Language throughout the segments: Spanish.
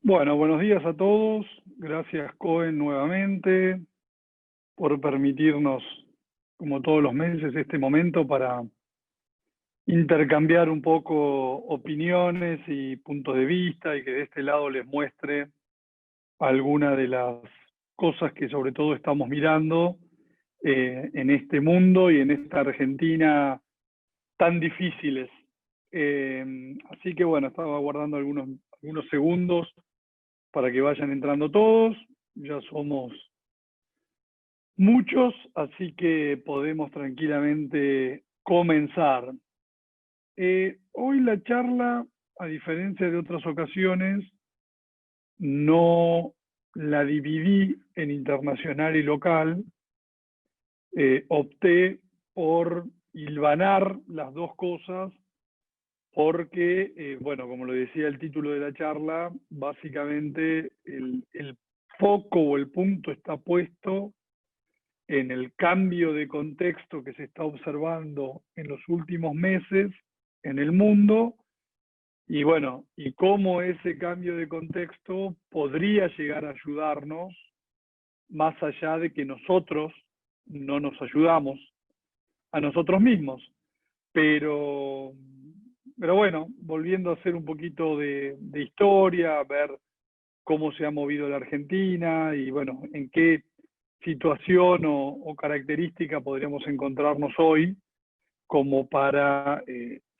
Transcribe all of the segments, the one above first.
Bueno, buenos días a todos. Gracias, Cohen, nuevamente por permitirnos, como todos los meses, este momento para intercambiar un poco opiniones y puntos de vista y que de este lado les muestre algunas de las cosas que sobre todo estamos mirando en este mundo y en esta Argentina tan difíciles. Así que bueno, estaba guardando algunos segundos para que vayan entrando todos. Ya somos muchos, así que podemos tranquilamente comenzar. Hoy la charla, a diferencia de otras ocasiones, no la dividí en internacional y local. Opté por hilvanar las dos cosas porque, bueno, como lo decía el título de la charla, básicamente el foco o el punto está puesto en el cambio de contexto que se está observando en los últimos meses en el mundo, y bueno, y cómo ese cambio de contexto podría llegar a ayudarnos, más allá de que nosotros no nos ayudamos a nosotros mismos. Pero bueno, volviendo a hacer un poquito de historia, ver cómo se ha movido la Argentina y bueno, en qué situación o característica podríamos encontrarnos hoy como para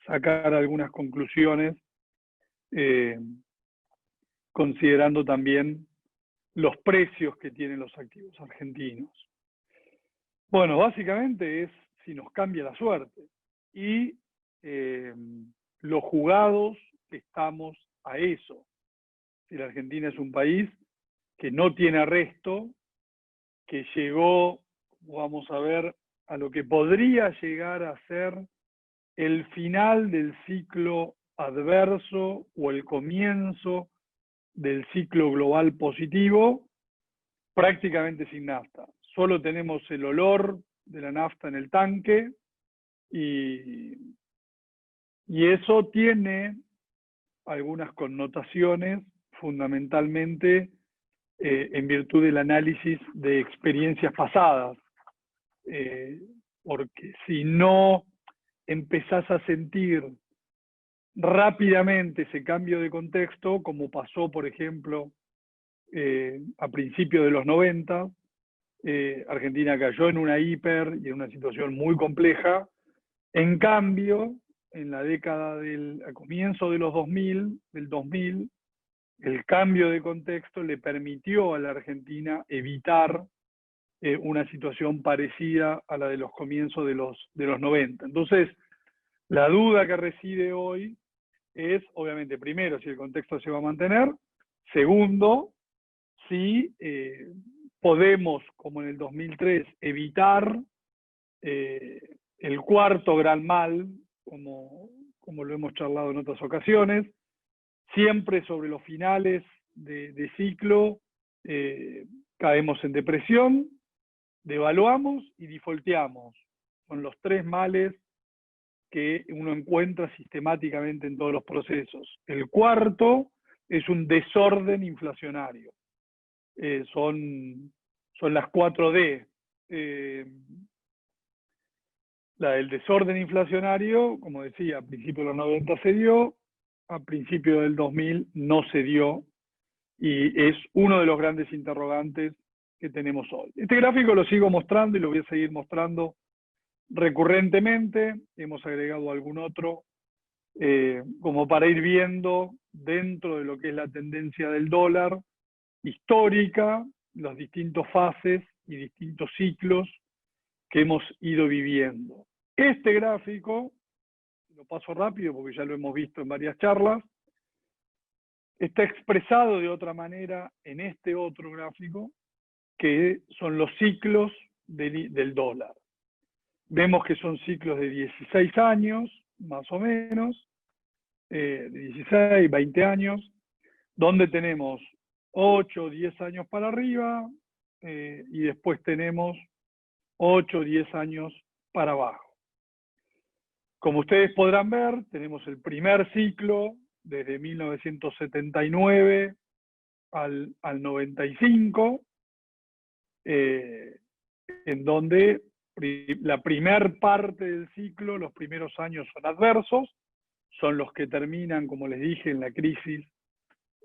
sacar algunas conclusiones, eh, considerando también los precios que tienen los activos argentinos. Bueno, básicamente es si nos cambia la suerte y los jugados que estamos a eso. Si la Argentina es un país que no tiene arresto, que llegó, vamos a ver, a lo que podría llegar a ser el final del ciclo adverso o el comienzo del ciclo global positivo, prácticamente sin nafta. Solo tenemos el olor de la nafta en el tanque y eso tiene algunas connotaciones, fundamentalmente en virtud del análisis de experiencias pasadas. Porque si no empezás a sentir rápidamente ese cambio de contexto, como pasó, por ejemplo, a principios de los 90, Argentina cayó en una hiper y en una situación muy compleja. En cambio, en la década al comienzo de los 2000, del 2000, el cambio de contexto le permitió a la Argentina evitar una situación parecida a la de los comienzos de los 90. Entonces, la duda que reside hoy es, obviamente, primero, si el contexto se va a mantener, segundo, si podemos, como en el 2003, evitar el cuarto gran mal, como lo hemos charlado en otras ocasiones, siempre sobre los finales de ciclo caemos en depresión, devaluamos y defaulteamos. Son los tres males que uno encuentra sistemáticamente en todos los procesos. El cuarto es un desorden inflacionario. Son las 4D. La del desorden inflacionario, como decía, a principios de los 90 se dio, a principios del 2000 no se dio, y es uno de los grandes interrogantes que tenemos hoy. Este gráfico lo sigo mostrando y lo voy a seguir mostrando recurrentemente. Hemos agregado algún otro como para ir viendo dentro de lo que es la tendencia del dólar histórica, las distintas fases y distintos ciclos que hemos ido viviendo. Este gráfico, lo paso rápido porque ya lo hemos visto en varias charlas, está expresado de otra manera en este otro gráfico, que son los ciclos del dólar. Vemos que son ciclos de 16 años, más o menos, de 16, 20 años, donde tenemos 8, 10 años para arriba, y después tenemos 8, 10 años para abajo. Como ustedes podrán ver, tenemos el primer ciclo desde 1979 al 95, en donde la primer parte del ciclo, los primeros años son adversos, son los que terminan, como les dije, en la crisis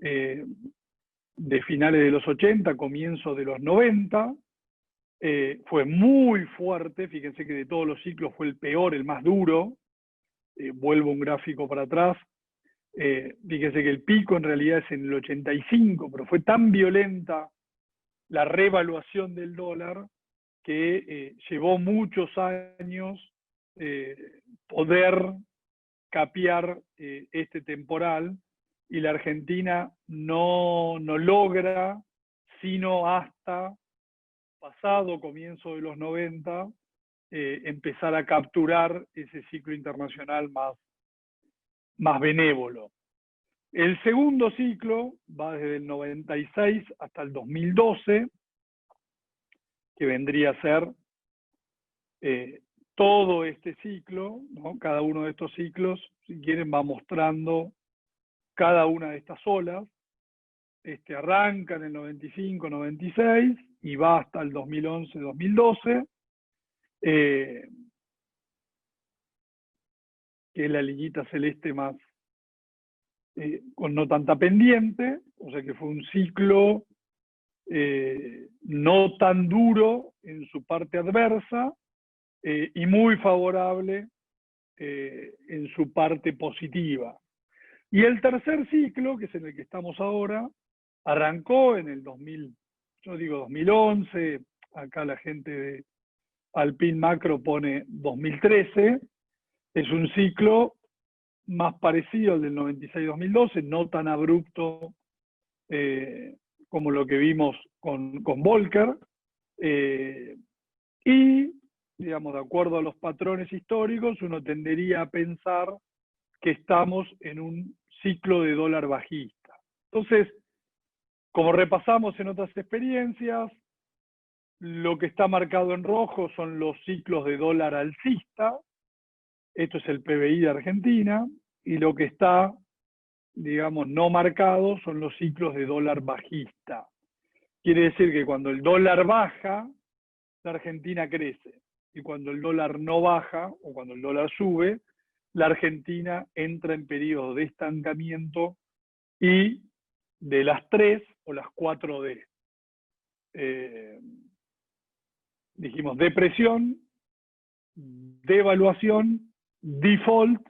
de finales de los 80, comienzos de los 90. Fue muy fuerte, fíjense que de todos los ciclos fue el peor, el más duro. Vuelvo un gráfico para atrás. Fíjense que el pico en realidad es en el 85, pero fue tan violenta la revaluación del dólar que llevó muchos años poder capear este temporal, y la Argentina no logra, sino hasta pasado comienzo de los 90, empezar a capturar ese ciclo internacional más benévolo. El segundo ciclo va desde el 96 hasta el 2012, que vendría a ser todo este ciclo, ¿no? Cada uno de estos ciclos, si quieren, va mostrando cada una de estas olas. Arranca en el 95-96 y va hasta el 2011-2012, que es la liguita celeste más con no tanta pendiente, o sea que fue un ciclo no tan duro en su parte adversa y muy favorable en su parte positiva. Y el tercer ciclo, que es en el que estamos ahora, arrancó en el 2011, acá la gente de Alpine Macro pone 2013, es un ciclo más parecido al del 96-2012, no tan abrupto como lo que vimos con Volcker, y, digamos, de acuerdo a los patrones históricos, uno tendería a pensar que estamos en un ciclo de dólar bajista. Entonces, como repasamos en otras experiencias, lo que está marcado en rojo son los ciclos de dólar alcista, esto es el PBI de Argentina, y lo que está, digamos, no marcado son los ciclos de dólar bajista. Quiere decir que cuando el dólar baja, la Argentina crece, y cuando el dólar no baja, o cuando el dólar sube, la Argentina entra en periodo de estancamiento y de las 3 o las 4D. Dijimos depresión, devaluación, default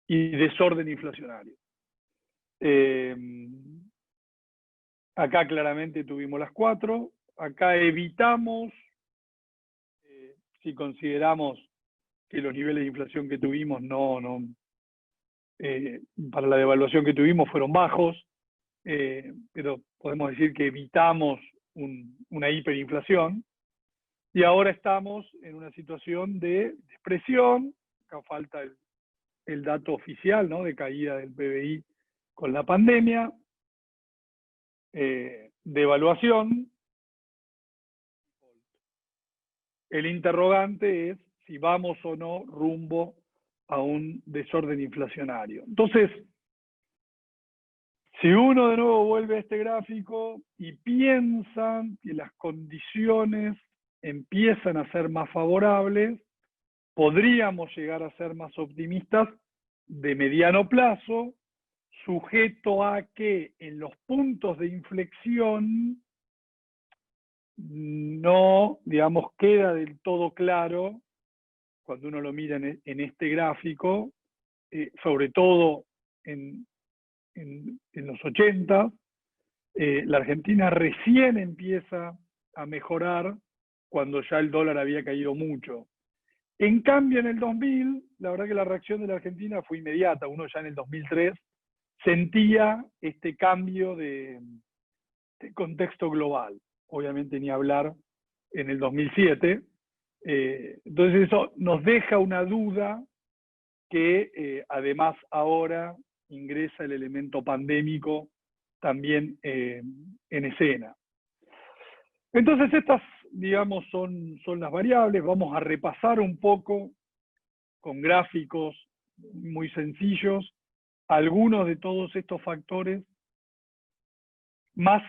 y desorden inflacionario. Acá claramente tuvimos las 4. Acá evitamos, si consideramos que los niveles de inflación que tuvimos para la devaluación que tuvimos fueron bajos, pero podemos decir que evitamos una hiperinflación. Y ahora estamos en una situación de depresión. Acá falta el dato oficial, ¿no?, de caída del PBI con la pandemia, devaluación. El interrogante es si vamos o no rumbo a un desorden inflacionario. Entonces, si uno de nuevo vuelve a este gráfico y piensa que las condiciones empiezan a ser más favorables, podríamos llegar a ser más optimistas de mediano plazo, sujeto a que en los puntos de inflexión no, digamos, queda del todo claro, cuando uno lo mira en este gráfico, sobre todo en los 80, la Argentina recién empieza a mejorar cuando ya el dólar había caído mucho. En cambio, en el 2000, la verdad que la reacción de la Argentina fue inmediata. Uno ya en el 2003 sentía este cambio de contexto global. Obviamente ni hablar en el 2007. Entonces eso nos deja una duda que además ahora ingresa el elemento pandémico también en escena. Entonces estas, digamos, son las variables. Vamos a repasar un poco con gráficos muy sencillos algunos de todos estos factores más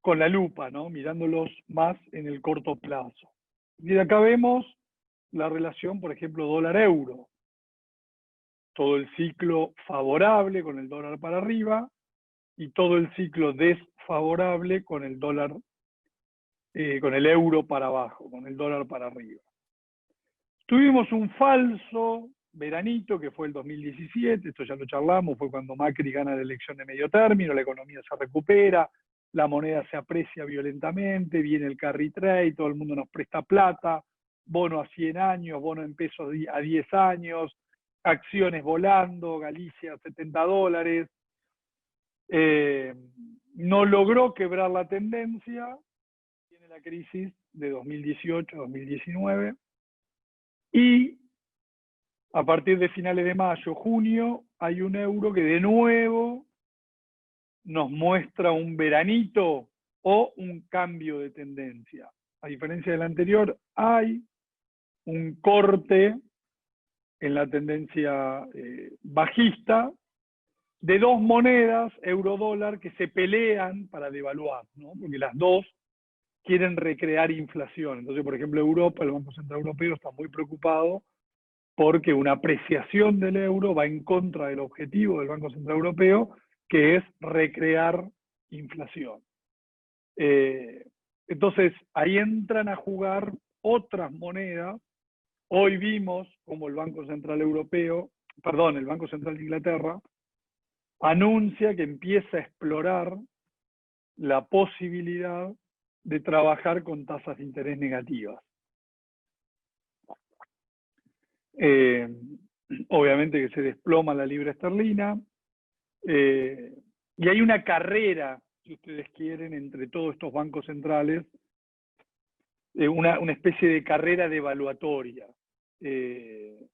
con la lupa, ¿no? Mirándolos más en el corto plazo. Y acá vemos la relación, por ejemplo, dólar-euro. Todo el ciclo favorable con el dólar para arriba y todo el ciclo desfavorable con el dólar, con el euro para abajo, con el dólar para arriba. Tuvimos un falso veranito que fue el 2017, esto ya lo charlamos, fue cuando Macri gana la elección de medio término, la economía se recupera, la moneda se aprecia violentamente, viene el carry trade, todo el mundo nos presta plata, bono a 100 años, bono en pesos a 10 años, acciones volando, Galicia $70. No logró quebrar la tendencia, tiene la crisis de 2018-2019, y a partir de finales de mayo, junio, hay un euro que de nuevo nos muestra un veranito o un cambio de tendencia. A diferencia del anterior, hay un corte en la tendencia bajista de dos monedas, euro-dólar, que se pelean para devaluar, ¿no? Porque las dos quieren recrear inflación. Entonces, por ejemplo, Europa, el Banco Central Europeo, está muy preocupado porque una apreciación del euro va en contra del objetivo del Banco Central Europeo, que es recrear inflación. Entonces, ahí entran a jugar otras monedas. Hoy vimos como el Banco Central Europeo, perdón, el Banco Central de Inglaterra, anuncia que empieza a explorar la posibilidad de trabajar con tasas de interés negativas. Obviamente que se desploma la libra esterlina, y hay una carrera, si ustedes quieren, entre todos estos bancos centrales, una especie de carrera devaluatoria,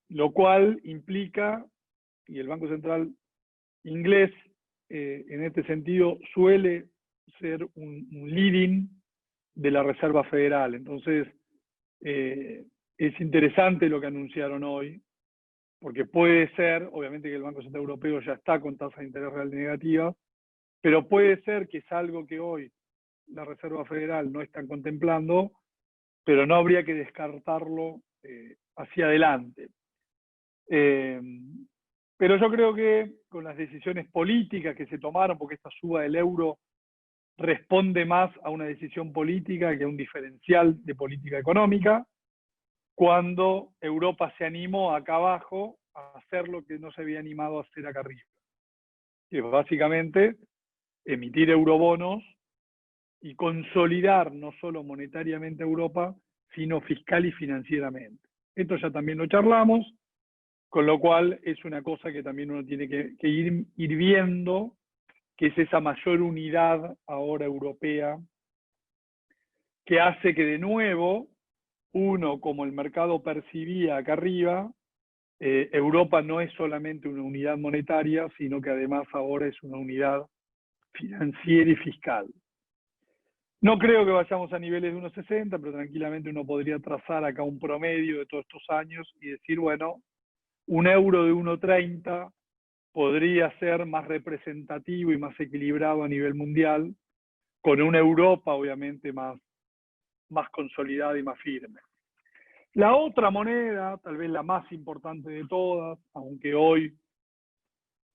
lo cual implica, y el Banco Central inglés en este sentido suele ser un leading de la Reserva Federal. Entonces, es interesante lo que anunciaron hoy, porque puede ser, obviamente que el Banco Central Europeo ya está con tasas de interés real negativas, pero puede ser que es algo que hoy la Reserva Federal no está contemplando, pero no habría que descartarlo hacia adelante. Pero yo creo que con las decisiones políticas que se tomaron, porque esta suba del euro responde más a una decisión política que a un diferencial de política económica, cuando Europa se animó acá abajo a hacer lo que no se había animado a hacer acá arriba, que es básicamente emitir eurobonos y consolidar no solo monetariamente Europa, sino fiscal y financieramente. Esto ya también lo charlamos, con lo cual es una cosa que también uno tiene que ir viendo, que es esa mayor unidad ahora europea, que hace que de nuevo, uno, como el mercado percibía acá arriba, Europa no es solamente una unidad monetaria, sino que además ahora es una unidad financiera y fiscal. No creo que vayamos a niveles de 1,60, pero tranquilamente uno podría trazar acá un promedio de todos estos años y decir, bueno, un euro de 1,30 podría ser más representativo y más equilibrado a nivel mundial, con una Europa obviamente más consolidada y más firme. La otra moneda, tal vez la más importante de todas, aunque hoy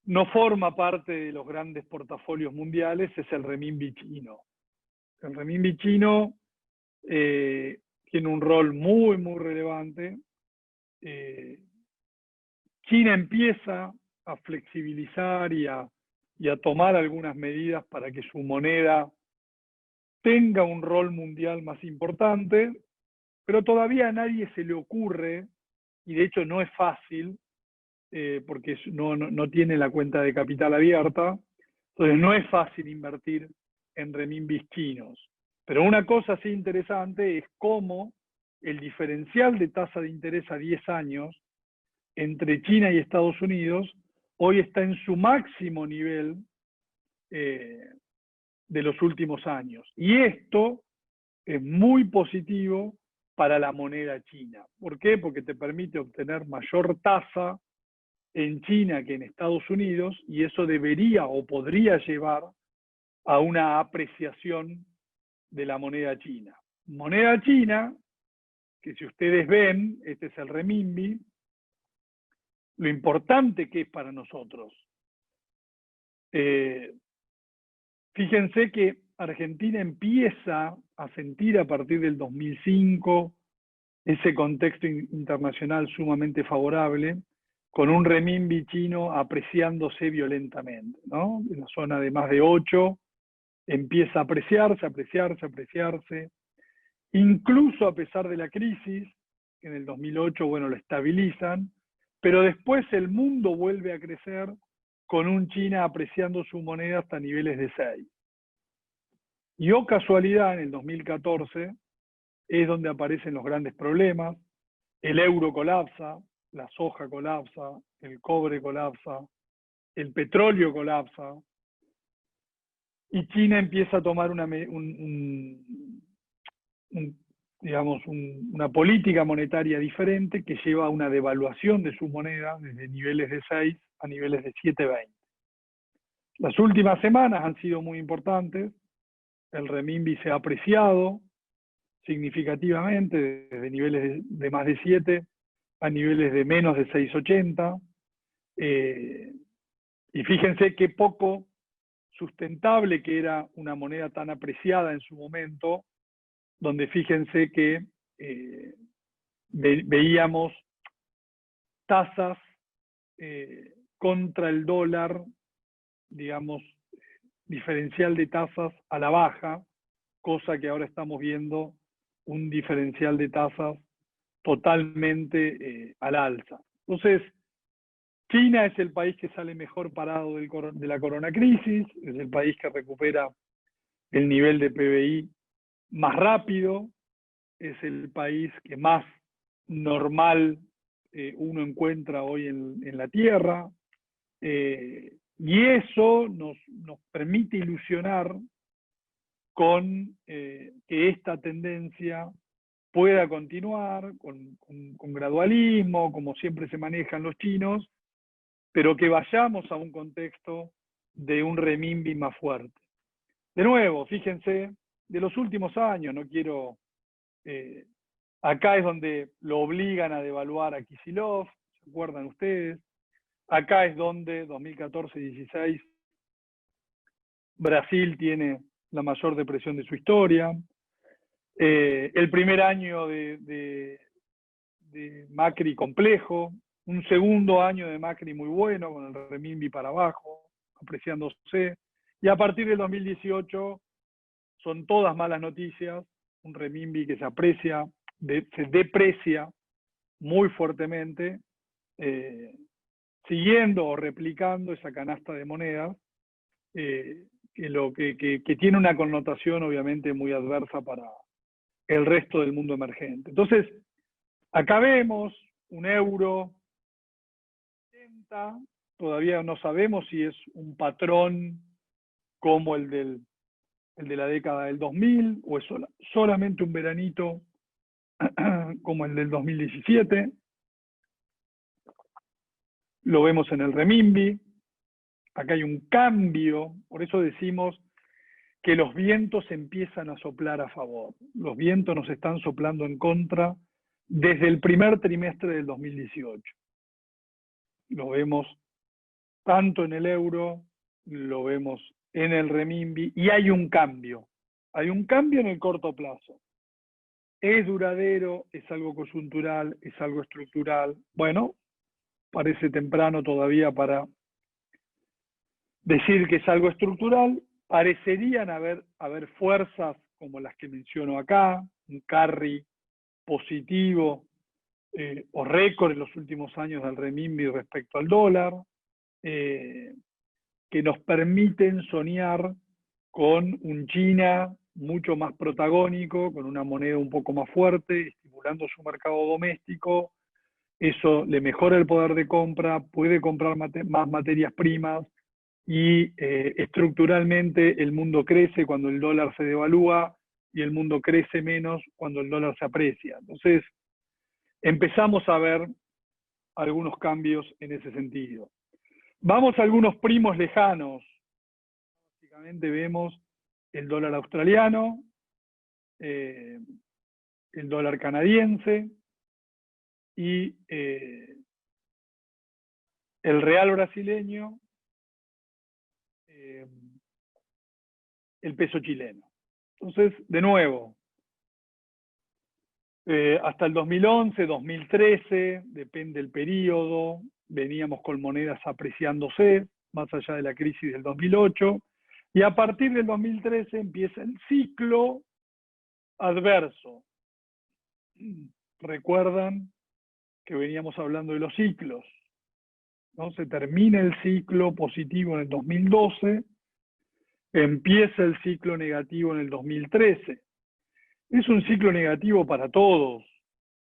no forma parte de los grandes portafolios mundiales, es el renminbi chino. El renminbi chino tiene un rol muy, muy relevante. China empieza a flexibilizar y a tomar algunas medidas para que su moneda tenga un rol mundial más importante, pero todavía a nadie se le ocurre, y de hecho no es fácil, porque no tiene la cuenta de capital abierta, entonces no es fácil invertir en renminbis chinos. Pero una cosa sí interesante es cómo el diferencial de tasa de interés a 10 años entre China y Estados Unidos hoy está en su máximo nivel de los últimos años. Y esto es muy positivo para la moneda china. ¿Por qué? Porque te permite obtener mayor tasa en China que en Estados Unidos, y eso debería o podría llevar a una apreciación de la moneda china. Moneda china, que si ustedes ven, este es el renminbi, lo importante que es para nosotros. Fíjense que Argentina empieza a sentir a partir del 2005 ese contexto internacional sumamente favorable, con un renminbi chino apreciándose violentamente, ¿no? En la zona de más de 8 empieza a apreciarse, incluso a pesar de la crisis, en el 2008, bueno, lo estabilizan, pero después el mundo vuelve a crecer con un China apreciando su moneda hasta niveles de 6. Y oh casualidad, en el 2014 es donde aparecen los grandes problemas, el euro colapsa, la soja colapsa, el cobre colapsa, el petróleo colapsa, y China empieza a tomar una política monetaria diferente que lleva a una devaluación de su moneda desde niveles de 6 a niveles de 7,20. Las últimas semanas han sido muy importantes, el renminbi se ha apreciado significativamente desde niveles de más de 7 a niveles de menos de 6,80, y fíjense qué poco sustentable que era una moneda tan apreciada en su momento, donde fíjense que veíamos tasas contra el dólar, digamos, diferencial de tasas a la baja, cosa que ahora estamos viendo un diferencial de tasas totalmente al alza. Entonces, China es el país que sale mejor parado de la coronacrisis, es el país que recupera el nivel de PBI más rápido, es el país que más normal uno encuentra hoy en la Tierra, y eso nos permite ilusionar con que esta tendencia pueda continuar con gradualismo, como siempre se manejan los chinos, pero que vayamos a un contexto de un renminbi más fuerte. De nuevo, fíjense, de los últimos años, no quiero... acá es donde lo obligan a devaluar a Kicillof, ¿se acuerdan ustedes? Acá es donde, 2014-16, Brasil tiene la mayor depresión de su historia. El primer año de Macri complejo, un segundo año de Macri muy bueno, con el renminbi para abajo, apreciándose, y a partir del 2018 son todas malas noticias, un renminbi que se aprecia, se deprecia muy fuertemente, siguiendo o replicando esa canasta de monedas, que tiene una connotación obviamente muy adversa para el resto del mundo emergente. Entonces, acá vemos un euro, todavía no sabemos si es un patrón como el de la década del 2000 o es solamente un veranito como el del 2017. Lo vemos en el renminbi. Acá hay un cambio, por eso decimos que los vientos empiezan a soplar a favor. Los vientos nos están soplando en contra desde el primer trimestre del 2018. Lo vemos tanto en el euro, lo vemos en el renminbi, y hay un cambio. Hay un cambio en el corto plazo. ¿Es duradero? ¿Es algo coyuntural? ¿Es algo estructural? Bueno, parece temprano todavía para decir que es algo estructural. Parecerían haber fuerzas como las que menciono acá, un carry positivo o récord en los últimos años del renminbi respecto al dólar, que nos permiten soñar con un China mucho más protagónico, con una moneda un poco más fuerte, estimulando su mercado doméstico. Eso le mejora el poder de compra, puede comprar más materias primas, y estructuralmente el mundo crece cuando el dólar se devalúa y el mundo crece menos cuando el dólar se aprecia. Entonces, empezamos a ver algunos cambios en ese sentido. Vamos a algunos primos lejanos, básicamente vemos el dólar australiano, el dólar canadiense y el real brasileño, el peso chileno. Entonces, de nuevo, hasta el 2011, 2013, depende del periodo, veníamos con monedas apreciándose, más allá de la crisis del 2008, y a partir del 2013 empieza el ciclo adverso. Recuerdan que veníamos hablando de los ciclos, ¿no? Se termina el ciclo positivo en el 2012, empieza el ciclo negativo en el 2013. Es un ciclo negativo para todos,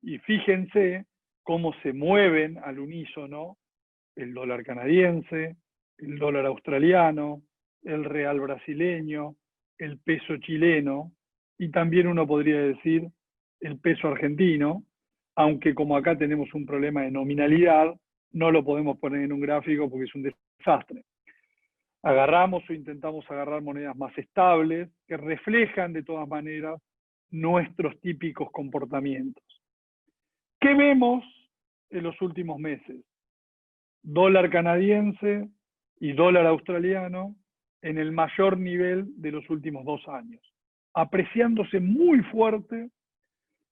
y fíjense cómo se mueven al unísono el dólar canadiense, el dólar australiano, el real brasileño, el peso chileno, y también uno podría decir el peso argentino, aunque como acá tenemos un problema de nominalidad, no lo podemos poner en un gráfico porque es un desastre. Agarramos o intentamos agarrar monedas más estables, que reflejan de todas maneras nuestros típicos comportamientos. ¿Qué vemos en los últimos meses? Dólar canadiense y dólar australiano en el mayor nivel de los últimos 2 años, apreciándose muy fuerte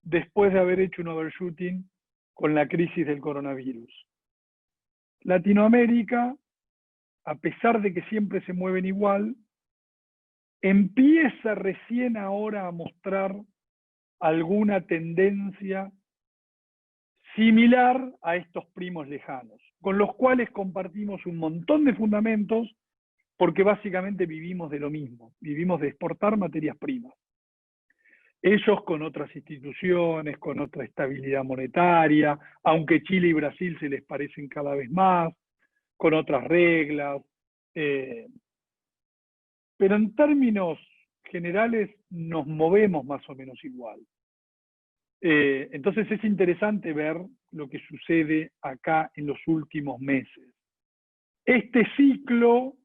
después de haber hecho un overshooting con la crisis del coronavirus. Latinoamérica, a pesar de que siempre se mueven igual, empieza recién ahora a mostrar alguna tendencia similar a estos primos lejanos, con los cuales compartimos un montón de fundamentos, porque básicamente vivimos de lo mismo, vivimos de exportar materias primas. Ellos con otras instituciones, con otra estabilidad monetaria, aunque Chile y Brasil se les parecen cada vez más, con otras reglas, pero en términos generales nos movemos más o menos igual. Entonces es interesante ver lo que sucede acá en los últimos meses. Este ciclo,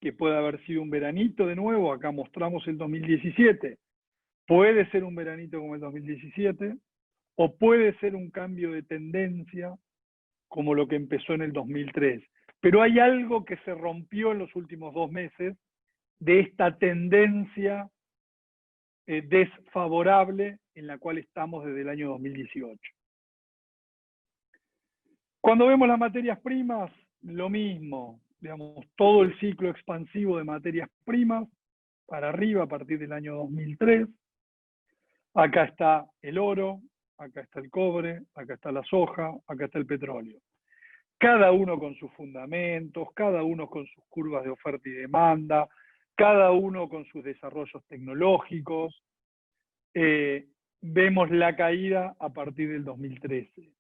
que puede haber sido un veranito de nuevo, acá mostramos el 2017, puede ser un veranito como el 2017, o puede ser un cambio de tendencia como lo que empezó en el 2003. Pero hay algo que se rompió en los últimos 2 meses de esta tendencia desfavorable en la cual estamos desde el año 2018. Cuando vemos las materias primas, lo mismo, digamos, todo el ciclo expansivo de materias primas para arriba a partir del año 2003. Acá está el oro, acá está el cobre, acá está la soja, acá está el petróleo. Cada uno con sus fundamentos, cada uno con sus curvas de oferta y demanda, cada uno con sus desarrollos tecnológicos. Vemos la caída a partir del 2013.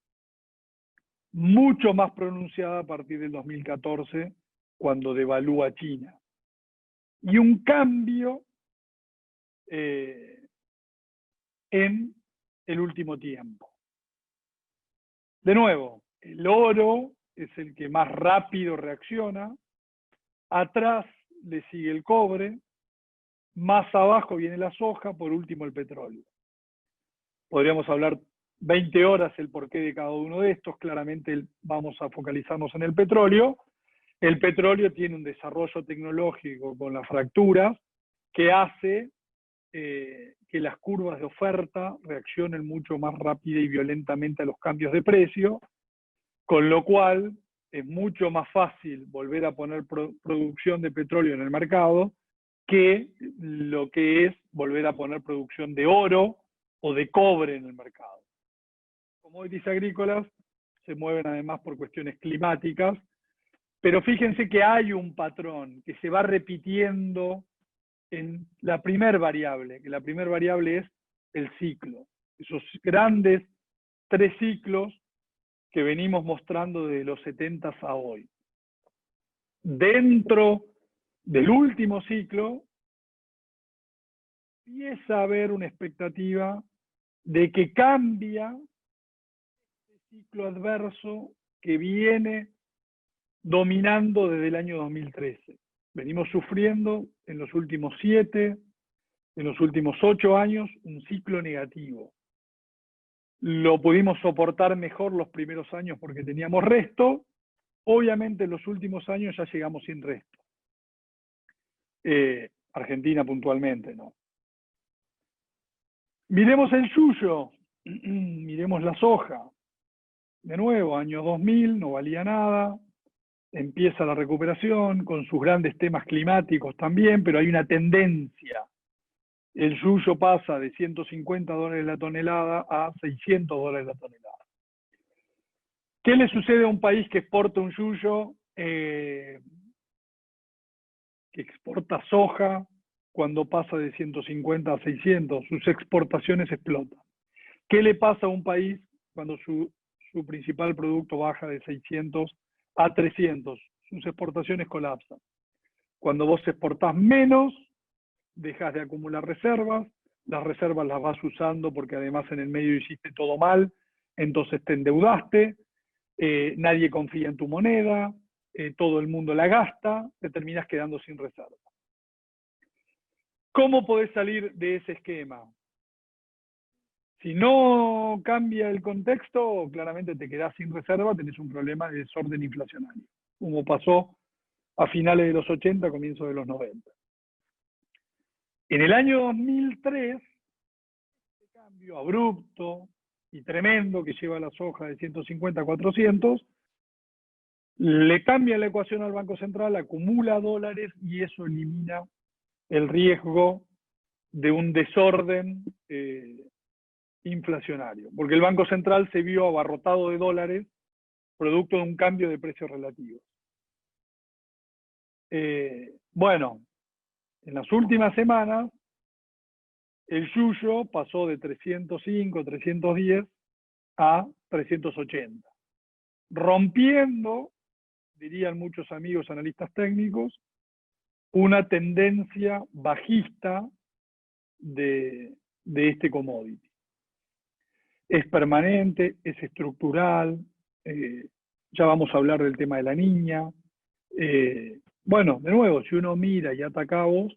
Mucho más pronunciada a partir del 2014, cuando devalúa China. Y un cambio en el último tiempo. De nuevo, el oro es el que más rápido reacciona, atrás le sigue el cobre, más abajo viene la soja, por último el petróleo. Podríamos hablar 20 horas el porqué de cada uno de estos, claramente vamos a focalizarnos en el petróleo. El petróleo tiene un desarrollo tecnológico con las fracturas que hace que las curvas de oferta reaccionen mucho más rápida y violentamente a los cambios de precio, con lo cual es mucho más fácil volver a poner producción de petróleo en el mercado que lo que es volver a poner producción de oro o de cobre en el mercado. Commodities agrícolas se mueven además por cuestiones climáticas, pero fíjense que hay un patrón que se va repitiendo en la primer variable, que la primer variable es el ciclo. Esos grandes 3 ciclos que venimos mostrando desde los 70 a hoy. Dentro del último ciclo, empieza a haber una expectativa de que cambia este ciclo adverso que viene dominando desde el año 2013. Venimos sufriendo en los últimos 7, en los últimos 8 años, un ciclo negativo. Lo pudimos soportar mejor los primeros años porque teníamos resto. Obviamente en los últimos años ya llegamos sin resto. Argentina puntualmente, ¿no? Miremos el yuyo, miremos la soja. De nuevo, año 2000, no valía nada, empieza la recuperación con sus grandes temas climáticos también, pero hay una tendencia. El yuyo pasa de $150 la tonelada a $600 la tonelada. ¿Qué le sucede a un país que exporta un yuyo, que exporta soja, cuando pasa de 150 a 600? Sus exportaciones explotan. ¿Qué le pasa a un país cuando su principal producto baja de 600 a 300? Sus exportaciones colapsan. Cuando vos exportás menos, dejas de acumular reservas, las reservas las vas usando porque además en el medio hiciste todo mal, entonces te endeudaste, nadie confía en tu moneda, todo el mundo la gasta, te terminas quedando sin reserva. ¿Cómo podés salir de ese esquema? Si no cambia el contexto, claramente te quedás sin reserva, tenés un problema de desorden inflacionario, como pasó a finales de los 80, comienzos de los 90. En el año 2003, este cambio abrupto y tremendo que lleva la soja de 150 a 400, le cambia la ecuación al Banco Central, acumula dólares y eso elimina el riesgo de un desorden inflacionario, porque el Banco Central se vio abarrotado de dólares producto de un cambio de precios relativos. Bueno, en las últimas semanas, el yuyo pasó de 305, 310 a 380, rompiendo, dirían muchos amigos analistas técnicos, una tendencia bajista de este commodity. Es permanente, es estructural, ya vamos a hablar del tema de la niña. Bueno, de nuevo, si uno mira y ata cabos,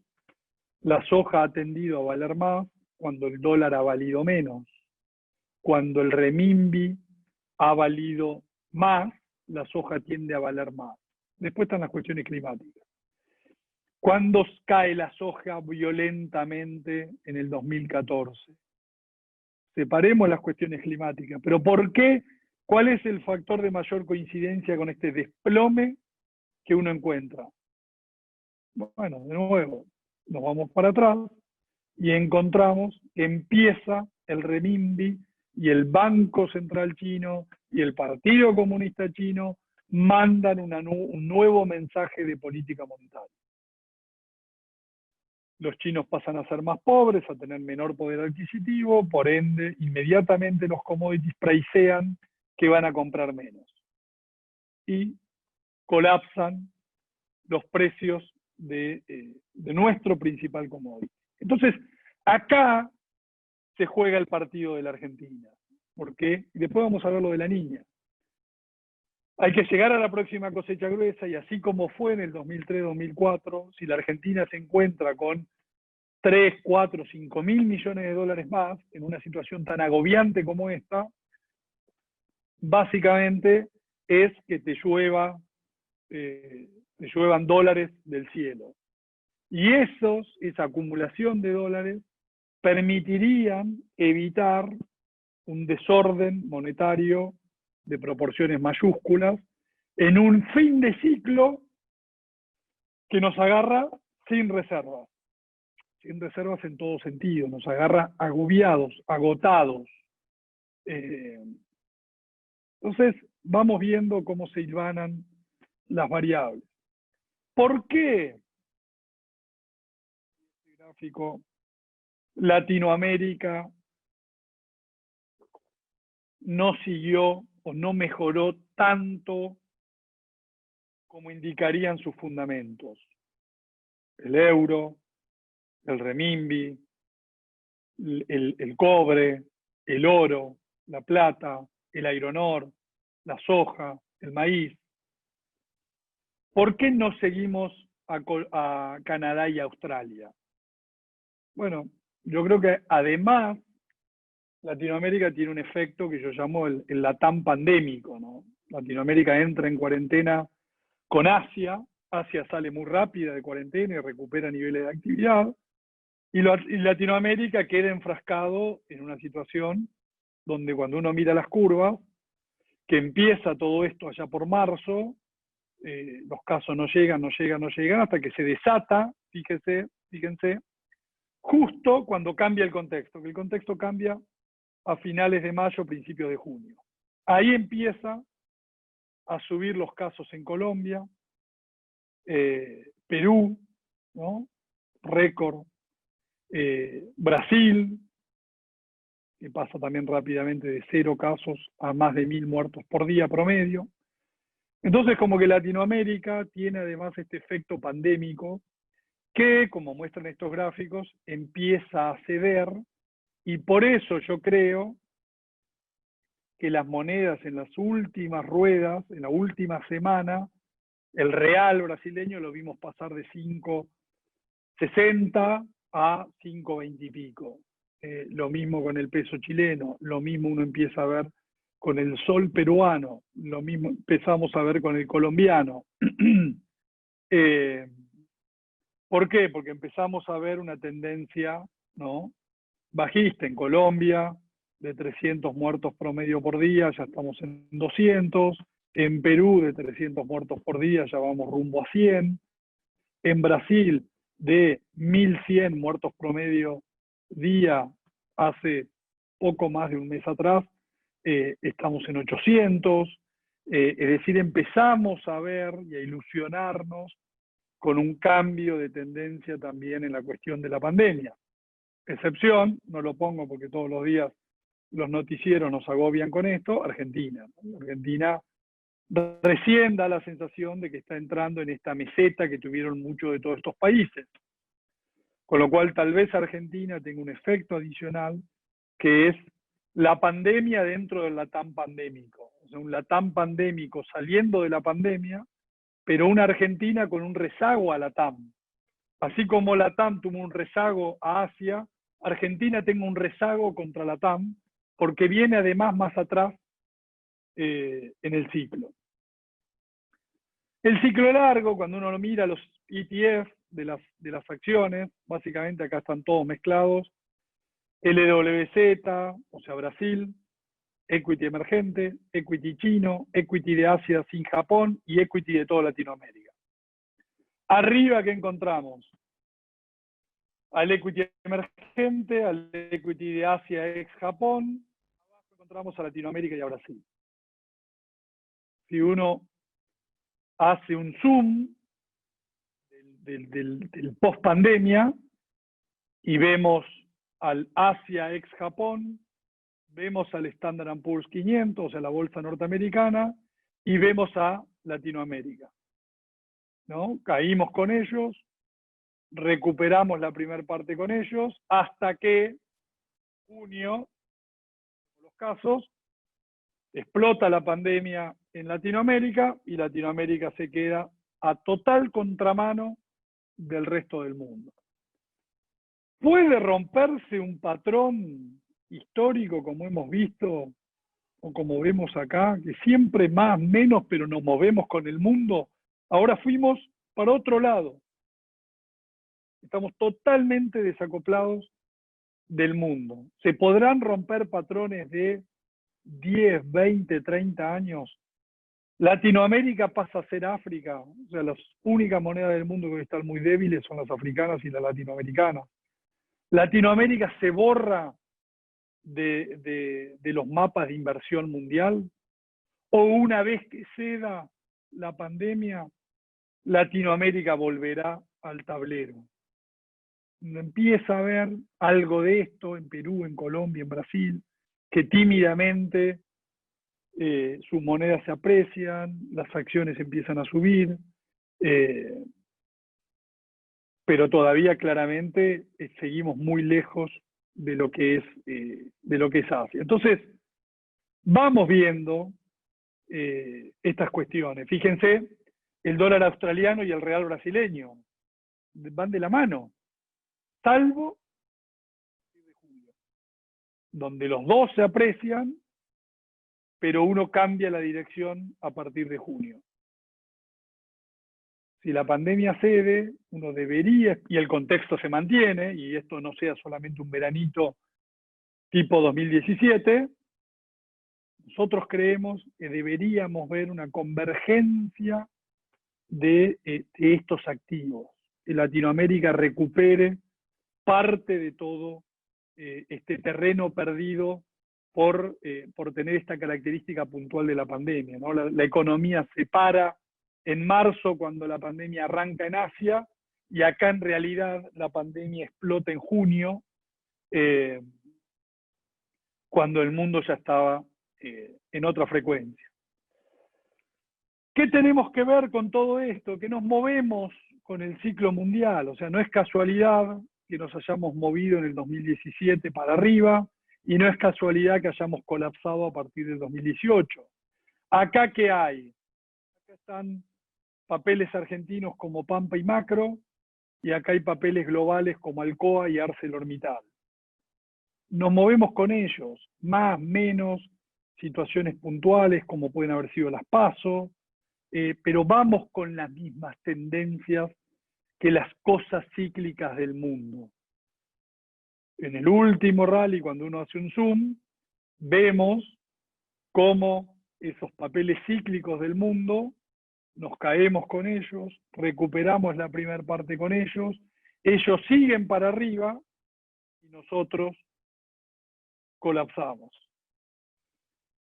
la soja ha tendido a valer más cuando el dólar ha valido menos. Cuando el renminbi ha valido más, la soja tiende a valer más. Después están las cuestiones climáticas. ¿Cuándo cae la soja violentamente en el 2014? Separemos las cuestiones climáticas. ¿Pero por qué? ¿Cuál es el factor de mayor coincidencia con este desplome que uno encuentra? Bueno, de nuevo, nos vamos para atrás y encontramos que empieza el renminbi y el Banco Central Chino y el Partido Comunista Chino mandan un nuevo mensaje de política monetaria. Los chinos pasan a ser más pobres, a tener menor poder adquisitivo, por ende, inmediatamente los commodities pricean que van a comprar menos. Y colapsan los precios de nuestro principal commodity. Entonces, acá se juega el partido de la Argentina. ¿Por qué? Y después vamos a ver lo de la niña. Hay que llegar a la próxima cosecha gruesa y así como fue en el 2003-2004, si la Argentina se encuentra con 3, 4, 5 mil millones de dólares más en una situación tan agobiante como esta, básicamente es que te lluevan dólares del cielo. Y esa acumulación de dólares permitirían evitar un desorden monetario de proporciones mayúsculas en un fin de ciclo que nos agarra sin reservas en todo sentido, nos agarra agobiados, agotados. Entonces, vamos viendo cómo se hilvanan las variables. ¿Por qué? Este gráfico, Latinoamérica no siguió o no mejoró tanto como indicarían sus fundamentos. El euro, el renminbi, el cobre, el oro, la plata, el iron-ore, la soja, el maíz. ¿Por qué no seguimos a Canadá y Australia. Bueno, yo creo que además Latinoamérica tiene un efecto que yo llamo el LATAM pandémico, ¿no? Latinoamérica entra en cuarentena con Asia, Asia sale muy rápida de cuarentena y recupera niveles de actividad, y Latinoamérica queda enfrascado en una situación donde cuando uno mira las curvas, que empieza todo esto allá por marzo, los casos no llegan, hasta que se desata, fíjense, justo cuando cambia el contexto, que el contexto cambia a finales de mayo, principios de junio. Ahí empieza a subir los casos en Colombia, Perú, ¿no? Récord, Brasil, que pasa también rápidamente de 0 casos a más de 1000 muertos por día promedio. Entonces, como que Latinoamérica tiene además este efecto pandémico que, como muestran estos gráficos, empieza a ceder, y por eso yo creo que las monedas en las últimas ruedas, en la última semana, el real brasileño lo vimos pasar de 5,60 a 5,20 y pico. Lo mismo con el peso chileno, lo mismo uno empieza a ver con el sol peruano, lo mismo empezamos a ver con el colombiano. ¿Por qué? Porque empezamos a ver una tendencia, ¿no?, bajista en Colombia, de 300 muertos promedio por día, ya estamos en 200, en Perú de 300 muertos por día, ya vamos rumbo a 100, en Brasil de 1100 muertos promedio día hace poco más de un mes atrás, estamos en 800, es decir, empezamos a ver y a ilusionarnos con un cambio de tendencia también en la cuestión de la pandemia. Excepción, no lo pongo porque todos los días los noticieros nos agobian con esto, Argentina. Argentina recién da la sensación de que está entrando en esta meseta que tuvieron muchos de todos estos países. Con lo cual tal vez Argentina tenga un efecto adicional, que es la pandemia dentro del LATAM pandémico. O sea, un LATAM pandémico saliendo de la pandemia, pero una Argentina con un rezago a LATAM. Así como LATAM tuvo un rezago a Asia, Argentina tenga un rezago contra LATAM, porque viene además más atrás en el ciclo. El ciclo largo, cuando uno lo mira, los ETF de las acciones, básicamente acá están todos mezclados, LWZ, o sea Brasil, equity emergente, equity chino, equity de Asia sin Japón y equity de toda Latinoamérica. Arriba, ¿qué encontramos? Al equity emergente, al equity de Asia ex Japón, abajo encontramos a Latinoamérica y a Brasil. Si uno hace un zoom del post pandemia y vemos al Asia ex Japón, vemos al Standard & Poor's 500, o sea, la bolsa norteamericana, y vemos a Latinoamérica, ¿no? Caímos con ellos, recuperamos la primera parte con ellos, hasta que junio, en los casos, explota la pandemia en Latinoamérica y Latinoamérica se queda a total contramano del resto del mundo. ¿Puede romperse un patrón histórico como hemos visto o como vemos acá, que siempre más, menos, pero nos movemos con el mundo? Ahora fuimos para otro lado. Estamos totalmente desacoplados del mundo. ¿Se podrán romper patrones de 10, 20, 30 años? Latinoamérica pasa a ser África. O sea, las únicas monedas del mundo que están muy débiles son las africanas y las latinoamericanas. Latinoamérica se borra de los mapas de inversión mundial, o una vez que ceda la pandemia, Latinoamérica volverá al tablero. Empieza a haber algo de esto en Perú, en Colombia, en Brasil, que tímidamente sus monedas se aprecian, las acciones empiezan a subir, pero todavía claramente seguimos muy lejos de lo que es Asia. Entonces, vamos viendo estas cuestiones. Fíjense, el dólar australiano y el real brasileño. Van de la mano, salvo de julio, donde los dos se aprecian, pero uno cambia la dirección a partir de junio. Si la pandemia cede, uno debería, y el contexto se mantiene, y esto no sea solamente un veranito tipo 2017, nosotros creemos que deberíamos ver una convergencia de estos activos, que Latinoamérica recupere parte de todo este terreno perdido por tener esta característica puntual de la pandemia, ¿no? La economía se para en marzo cuando la pandemia arranca en Asia, y acá en realidad la pandemia explota en junio, cuando el mundo ya estaba en otra frecuencia. ¿Qué tenemos que ver con todo esto? Que nos movemos con el ciclo mundial, o sea, no es casualidad que nos hayamos movido en el 2017 para arriba, y no es casualidad que hayamos colapsado a partir del 2018. ¿Acá qué hay? Acá están papeles argentinos como Pampa y Macro, y acá hay papeles globales como Alcoa y ArcelorMittal. Nos movemos con ellos, más, menos, situaciones puntuales como pueden haber sido las PASO, pero vamos con las mismas tendencias que las cosas cíclicas del mundo. En el último rally, cuando uno hace un zoom, vemos cómo esos papeles cíclicos del mundo, nos caemos con ellos, recuperamos la primera parte con ellos siguen para arriba y nosotros colapsamos.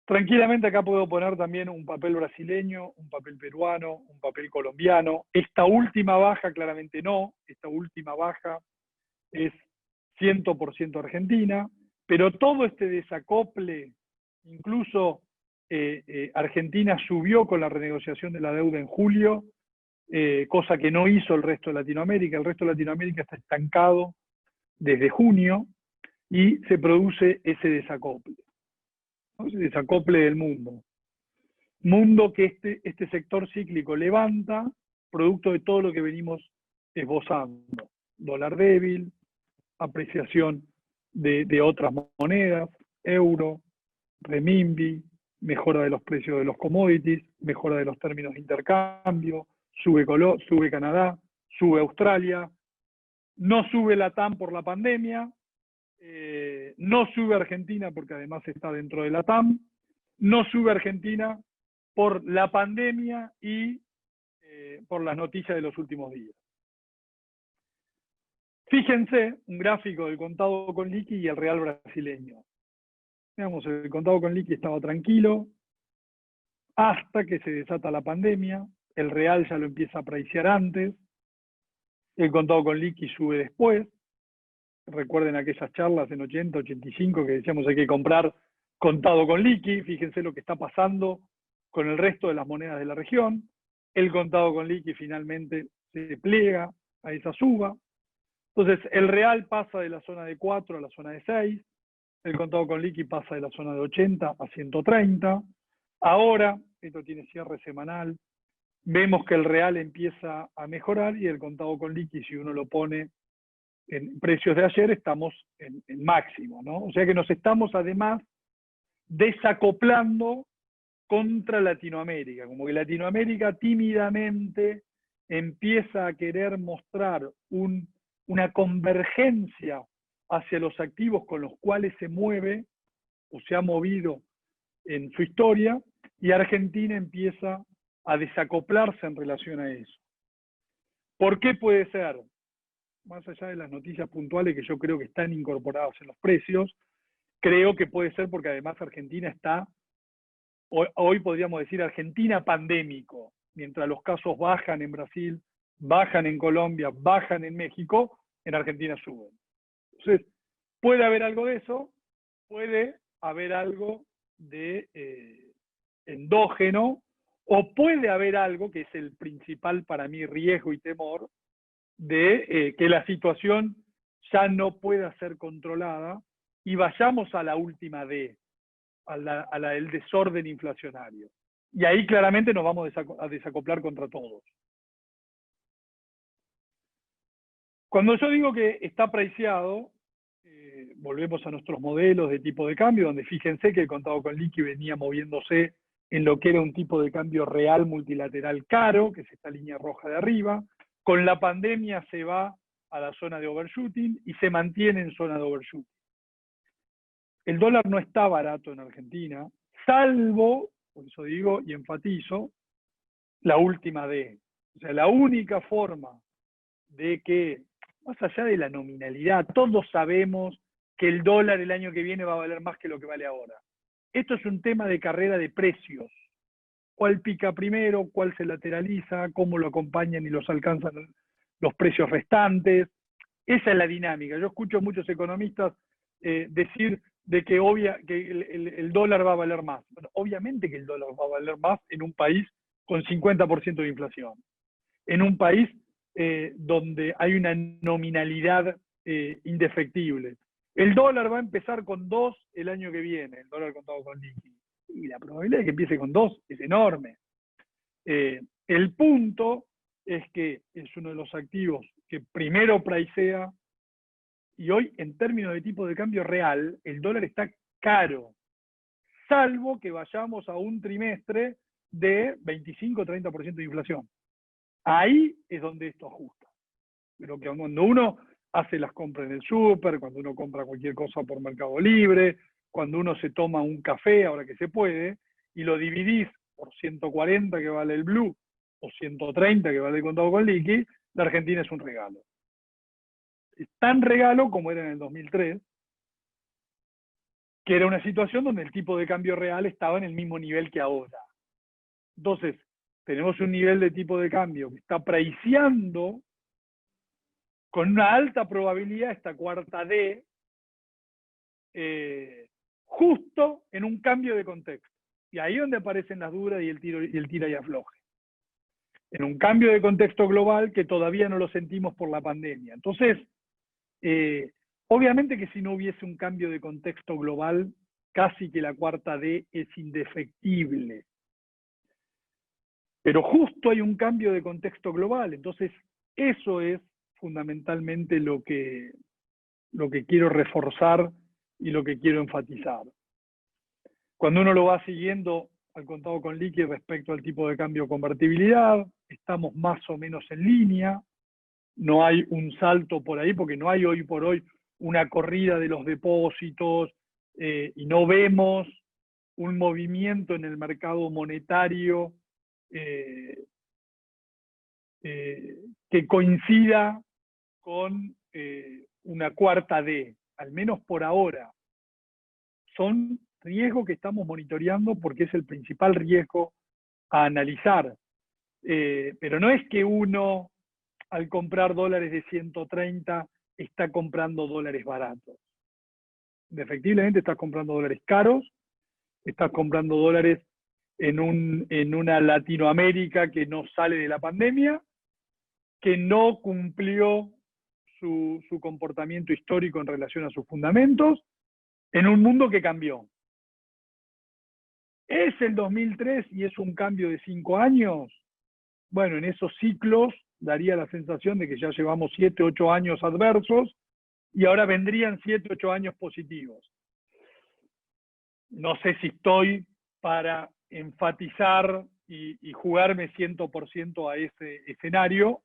Tranquilamente acá puedo poner también un papel brasileño, un papel peruano, un papel colombiano. Esta última baja claramente no, esta última baja es 100% Argentina, pero todo este desacople, incluso Argentina subió con la renegociación de la deuda en julio, cosa que no hizo el resto de Latinoamérica. El resto de Latinoamérica está estancado desde junio y se produce ese desacople, ¿no? Ese desacople del mundo. Mundo que este sector cíclico levanta, producto de todo lo que venimos esbozando. Dólar débil, apreciación de otras monedas, euro, renminbi, mejora de los precios de los commodities, mejora de los términos de intercambio, sube Canadá, sube Australia, no sube la TAM por la pandemia, no sube Argentina porque además está dentro de la TAM, no sube Argentina por la pandemia y por las noticias de los últimos días. Fíjense, un gráfico del contado con liqui y el real brasileño. Digamos, el contado con liqui estaba tranquilo hasta que se desata la pandemia, el real ya lo empieza a preciar antes, el contado con liqui sube después. Recuerden aquellas charlas en 80, 85 que decíamos hay que comprar contado con liqui. Fíjense lo que está pasando con el resto de las monedas de la región. El contado con liqui finalmente se pliega a esa suba. Entonces el real pasa de la zona de 4 a la zona de 6, el contado con liqui pasa de la zona de 80 a 130. Ahora, esto tiene cierre semanal, vemos que el real empieza a mejorar y el contado con liqui, si uno lo pone en precios de ayer, estamos en máximo, ¿no? O sea que nos estamos además desacoplando contra Latinoamérica, como que Latinoamérica tímidamente empieza a querer mostrar una convergencia hacia los activos con los cuales se mueve o se ha movido en su historia, y Argentina empieza a desacoplarse en relación a eso. ¿Por qué puede ser? Más allá de las noticias puntuales que yo creo que están incorporadas en los precios, creo que puede ser porque además Argentina está, hoy podríamos decir Argentina pandémico, mientras los casos bajan en Brasil, bajan en Colombia, bajan en México, en Argentina suben. Entonces, puede haber algo de eso, puede haber algo de endógeno, o puede haber algo, que es el principal para mí riesgo y temor, de que la situación ya no pueda ser controlada y vayamos a la última D, a la del desorden inflacionario. Y ahí claramente nos vamos a desacoplar contra todos. Cuando yo digo que está priceado, volvemos a nuestros modelos de tipo de cambio, donde fíjense que el contado con liqui venía moviéndose en lo que era un tipo de cambio real multilateral caro, que es esta línea roja de arriba. Con la pandemia se va a la zona de overshooting y se mantiene en zona de overshooting. El dólar no está barato en Argentina, salvo, por eso digo y enfatizo, la última D. O sea, la única forma de que, más allá de la nominalidad, todos sabemos que el dólar el año que viene va a valer más que lo que vale ahora. Esto es un tema de carrera de precios. ¿Cuál pica primero? ¿Cuál se lateraliza? ¿Cómo lo acompañan y los alcanzan los precios restantes? Esa es la dinámica. Yo escucho a muchos economistas decir de que, el dólar va a valer más. Bueno, obviamente que el dólar va a valer más en un país con 50% de inflación. En un país donde hay una nominalidad indefectible. El dólar va a empezar con 2 el año que viene, el dólar contado con liqui. Y la probabilidad de que empiece con 2 es enorme. El punto es que es uno de los activos que primero pricea, y hoy en términos de tipo de cambio real, el dólar está caro, salvo que vayamos a un trimestre de 25-30% de inflación. Ahí es donde esto ajusta. Pero que cuando uno hace las compras en el súper, cuando uno compra cualquier cosa por Mercado Libre, cuando uno se toma un café, ahora que se puede, y lo dividís por 140 que vale el Blue, o 130 que vale el contado con liqui, la Argentina es un regalo. Es tan regalo como era en el 2003, que era una situación donde el tipo de cambio real estaba en el mismo nivel que ahora. Entonces, tenemos un nivel de tipo de cambio que está priceando con una alta probabilidad esta cuarta D, justo en un cambio de contexto. Y ahí es donde aparecen las duras y el tira y afloje. En un cambio de contexto global que todavía no lo sentimos por la pandemia. Entonces, obviamente que si no hubiese un cambio de contexto global, casi que la cuarta D es indefectible. Pero justo hay un cambio de contexto global, entonces eso es fundamentalmente lo que quiero reforzar y lo que quiero enfatizar. Cuando uno lo va siguiendo al contado con liqui respecto al tipo de cambio convertibilidad, estamos más o menos en línea, no hay un salto por ahí, porque no hay hoy por hoy una corrida de los depósitos y no vemos un movimiento en el mercado monetario que coincida con una cuarta D, al menos por ahora. Son riesgos que estamos monitoreando porque es el principal riesgo a analizar. Pero no es que uno, al comprar dólares de 130, está comprando dólares baratos. Efectivamente estás comprando dólares caros, estás comprando dólares en una Latinoamérica que no sale de la pandemia, que no cumplió su comportamiento histórico en relación a sus fundamentos, en un mundo que cambió. ¿Es el 2003 y es un cambio de 5 años? Bueno, en esos ciclos daría la sensación de que ya llevamos 7, 8 años adversos y ahora vendrían 7, 8 años positivos. No sé si estoy para enfatizar y jugarme 100% a ese escenario,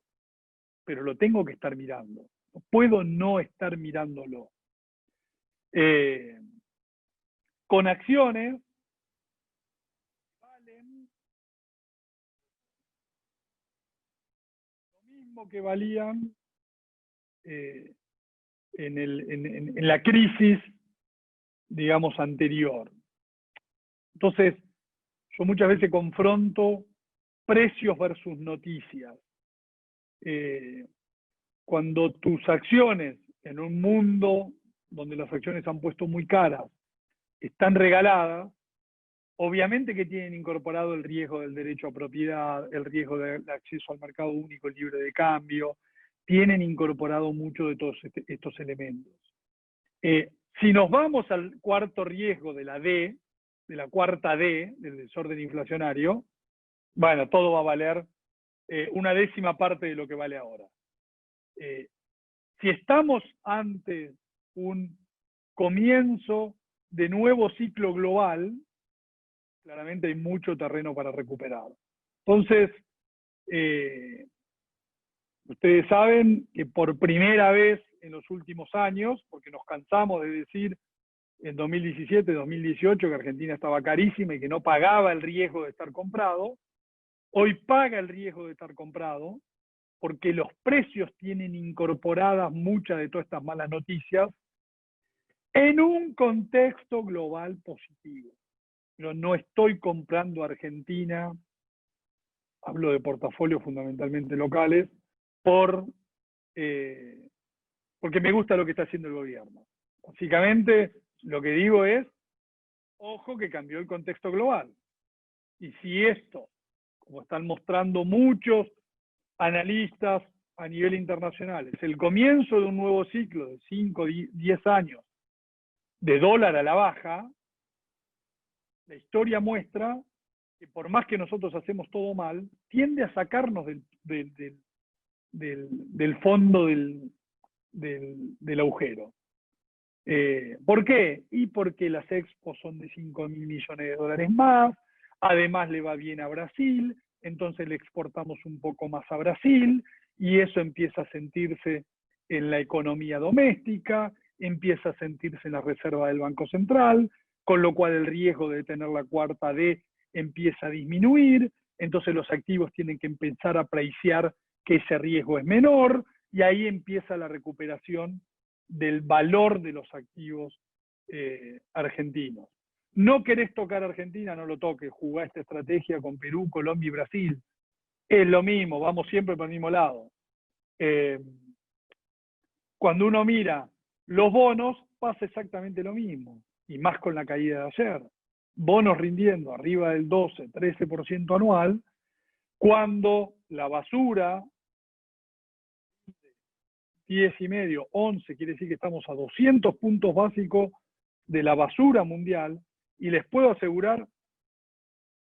pero lo tengo que estar mirando. No puedo no estar mirándolo. Con acciones valen lo mismo que valían en la crisis, digamos, anterior. Entonces, yo muchas veces confronto precios versus noticias. Cuando tus acciones, en un mundo donde las acciones se han puesto muy caras, están regaladas, obviamente que tienen incorporado el riesgo del derecho a propiedad, el riesgo del acceso al mercado único libre de cambio, tienen incorporado mucho de todos estos elementos. Si nos vamos al cuarto riesgo de la D, de la cuarta D, del desorden inflacionario, bueno, todo va a valer una décima parte de lo que vale ahora. Si estamos ante un comienzo de nuevo ciclo global, claramente hay mucho terreno para recuperar. Entonces, ustedes saben que por primera vez en los últimos años, porque nos cansamos de decir en 2017, 2018 que Argentina estaba carísima y que no pagaba el riesgo de estar comprado, hoy paga el riesgo de estar comprado, porque los precios tienen incorporadas muchas de todas estas malas noticias en un contexto global positivo. Yo no estoy comprando Argentina, hablo de portafolios fundamentalmente locales, porque me gusta lo que está haciendo el gobierno. Básicamente, lo que digo es, ojo que cambió el contexto global. Y si esto, como están mostrando muchos analistas a nivel internacional, es el comienzo de un nuevo ciclo de 5, 10 años de dólar a la baja, la historia muestra que por más que nosotros hacemos todo mal, tiende a sacarnos del fondo del agujero. ¿Por qué? Y porque las expos son de 5.000 millones de dólares más, además le va bien a Brasil, entonces le exportamos un poco más a Brasil, y eso empieza a sentirse en la economía doméstica, empieza a sentirse en la reserva del Banco Central, con lo cual el riesgo de tener la cuarta D empieza a disminuir, entonces los activos tienen que empezar a preciar que ese riesgo es menor, y ahí empieza la recuperación del valor de los activos argentinos. No querés tocar Argentina, no lo toques, jugá esta estrategia con Perú, Colombia y Brasil. Es lo mismo, vamos siempre por el mismo lado. Cuando uno mira los bonos, pasa exactamente lo mismo, y más con la caída de ayer. Bonos rindiendo arriba del 12, 13% anual, cuando la basura, 10,5, 11, quiere decir que estamos a 200 puntos básicos de la basura mundial, y les puedo asegurar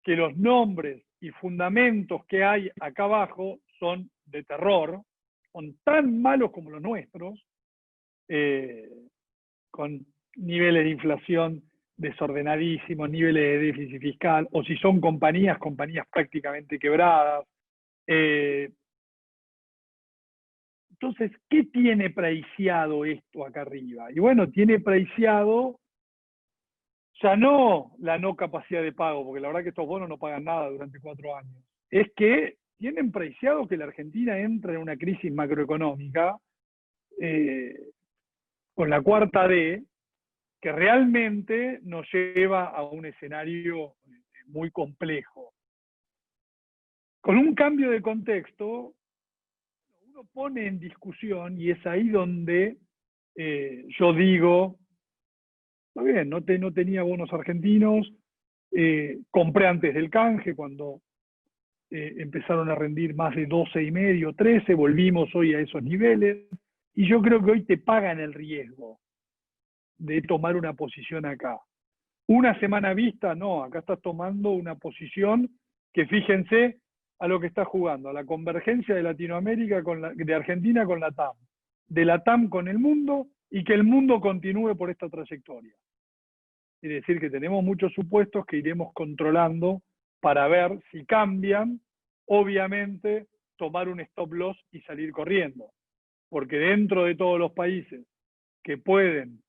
que los nombres y fundamentos que hay acá abajo son de terror, son tan malos como los nuestros, con niveles de inflación desordenadísimos, niveles de déficit fiscal, o si son compañías prácticamente quebradas. Entonces, ¿qué tiene priceado esto acá arriba? Y bueno, tiene priceado ya no la no capacidad de pago, porque la verdad que estos bonos no pagan nada durante 4 años. Es que tienen priceado que la Argentina entra en una crisis macroeconómica con la cuarta D, que realmente nos lleva a un escenario muy complejo. Con un cambio de contexto, uno pone en discusión, y es ahí donde yo digo, está bien, no tenía bonos argentinos, compré antes del canje cuando empezaron a rendir más de 12,5, 13, volvimos hoy a esos niveles, y yo creo que hoy te pagan el riesgo de tomar una posición acá. Una semana vista, no, acá estás tomando una posición que, fíjense a lo que está jugando, a la convergencia de Latinoamérica, de Argentina con la TAM, de la TAM con el mundo, y que el mundo continúe por esta trayectoria. Es decir, que tenemos muchos supuestos que iremos controlando para ver si cambian, obviamente tomar un stop loss y salir corriendo, porque dentro de todos los países que pueden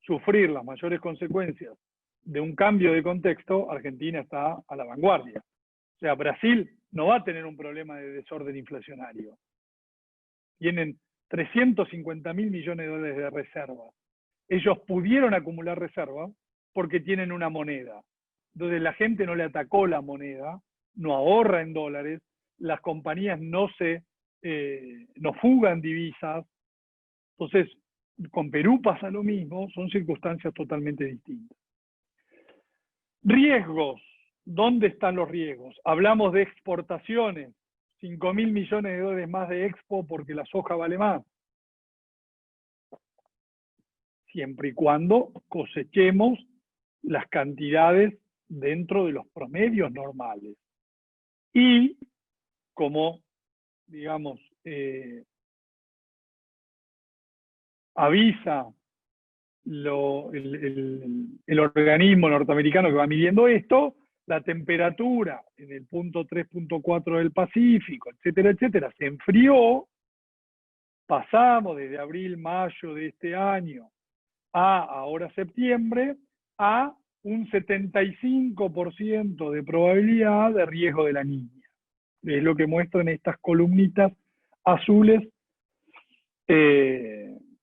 sufrir las mayores consecuencias de un cambio de contexto, Argentina está a la vanguardia. O sea, Brasil no va a tener un problema de desorden inflacionario. Tienen 350.000 millones de dólares de reserva. Ellos pudieron acumular reserva porque tienen una moneda. Entonces la gente no le atacó la moneda, no ahorra en dólares, las compañías no fugan divisas. Entonces, con Perú pasa lo mismo, son circunstancias totalmente distintas. Riesgos. ¿Dónde están los riesgos? Hablamos de exportaciones, 5.000 millones de dólares más de expo porque la soja vale más. Siempre y cuando cosechemos las cantidades dentro de los promedios normales. Y como, digamos, avisa el organismo norteamericano que va midiendo esto, la temperatura en el punto 3.4 del Pacífico, etcétera, etcétera, se enfrió. Pasamos desde abril, mayo de este año a ahora septiembre, a un 75% de probabilidad de riesgo de la niña. Es lo que muestran estas columnitas azules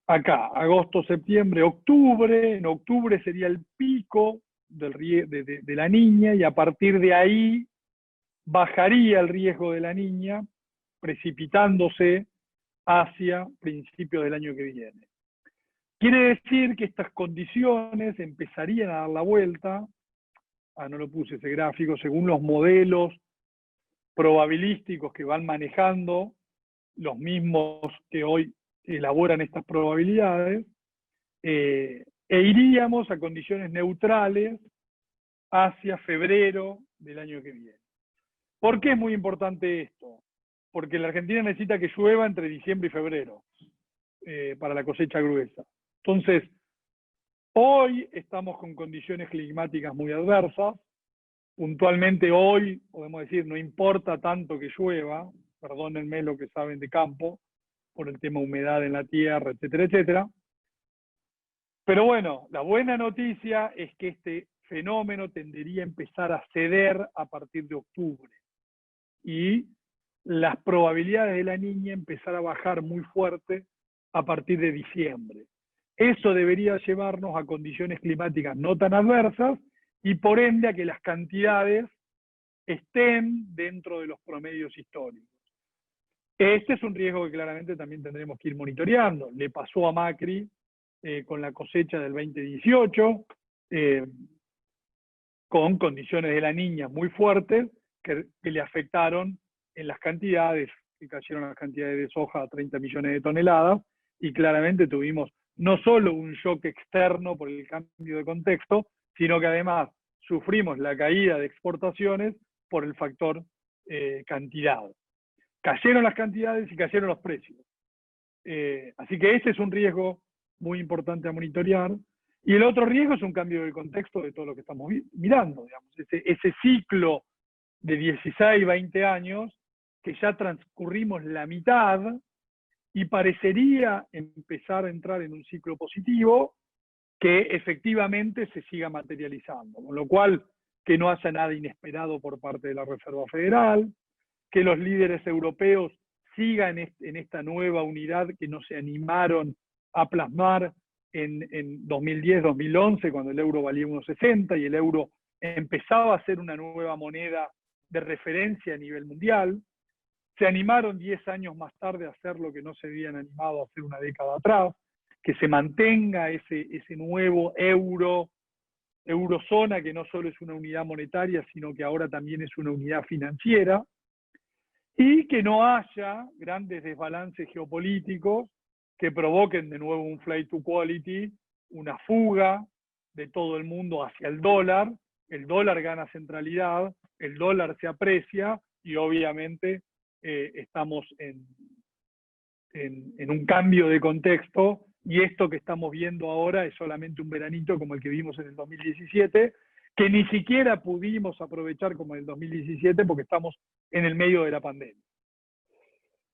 acá, agosto, septiembre, octubre. En octubre sería el pico de la niña, y a partir de ahí bajaría el riesgo de la niña, precipitándose hacia principios del año que viene. Quiere decir que estas condiciones empezarían a dar la vuelta, no lo puse ese gráfico, según los modelos probabilísticos que van manejando, los mismos que hoy elaboran estas probabilidades, e iríamos a condiciones neutrales hacia febrero del año que viene. ¿Por qué es muy importante esto? Porque la Argentina necesita que llueva entre diciembre y febrero para la cosecha gruesa. Entonces, hoy estamos con condiciones climáticas muy adversas. Puntualmente hoy, podemos decir, no importa tanto que llueva, perdónenme lo que saben de campo, por el tema humedad en la tierra, etcétera, etcétera. Pero bueno, la buena noticia es que este fenómeno tendería a empezar a ceder a partir de octubre. Y las probabilidades de la niña empezar a bajar muy fuerte a partir de diciembre. Eso debería llevarnos a condiciones climáticas no tan adversas y por ende a que las cantidades estén dentro de los promedios históricos. Este es un riesgo que claramente también tendremos que ir monitoreando. Le pasó a Macri con la cosecha del 2018, con condiciones de la niña muy fuertes que le afectaron en las cantidades, que cayeron las cantidades de soja a 30 millones de toneladas, y claramente tuvimos no solo un shock externo por el cambio de contexto, sino que además sufrimos la caída de exportaciones por el factor cantidad. Cayeron las cantidades y cayeron los precios. Así que ese es un riesgo muy importante a monitorear. Y el otro riesgo es un cambio de contexto de todo lo que estamos mirando, digamos, ese ciclo de 16, 20 años, que ya transcurrimos la mitad y parecería empezar a entrar en un ciclo positivo que efectivamente se siga materializando. Con lo cual, que no haya nada inesperado por parte de la Reserva Federal, que los líderes europeos sigan en esta nueva unidad que no se animaron a plasmar en 2010, 2011, cuando el euro valía 1,60 y el euro empezaba a ser una nueva moneda de referencia a nivel mundial. Se animaron 10 años más tarde a hacer lo que no se habían animado a hacer una década atrás, que se mantenga ese nuevo eurozona, que no solo es una unidad monetaria, sino que ahora también es una unidad financiera, y que no haya grandes desbalances geopolíticos que provoquen de nuevo un flight to quality, una fuga de todo el mundo hacia el dólar gana centralidad, el dólar se aprecia y obviamente estamos en un cambio de contexto, y esto que estamos viendo ahora es solamente un veranito como el que vimos en el 2017, que ni siquiera pudimos aprovechar como en el 2017 porque estamos en el medio de la pandemia.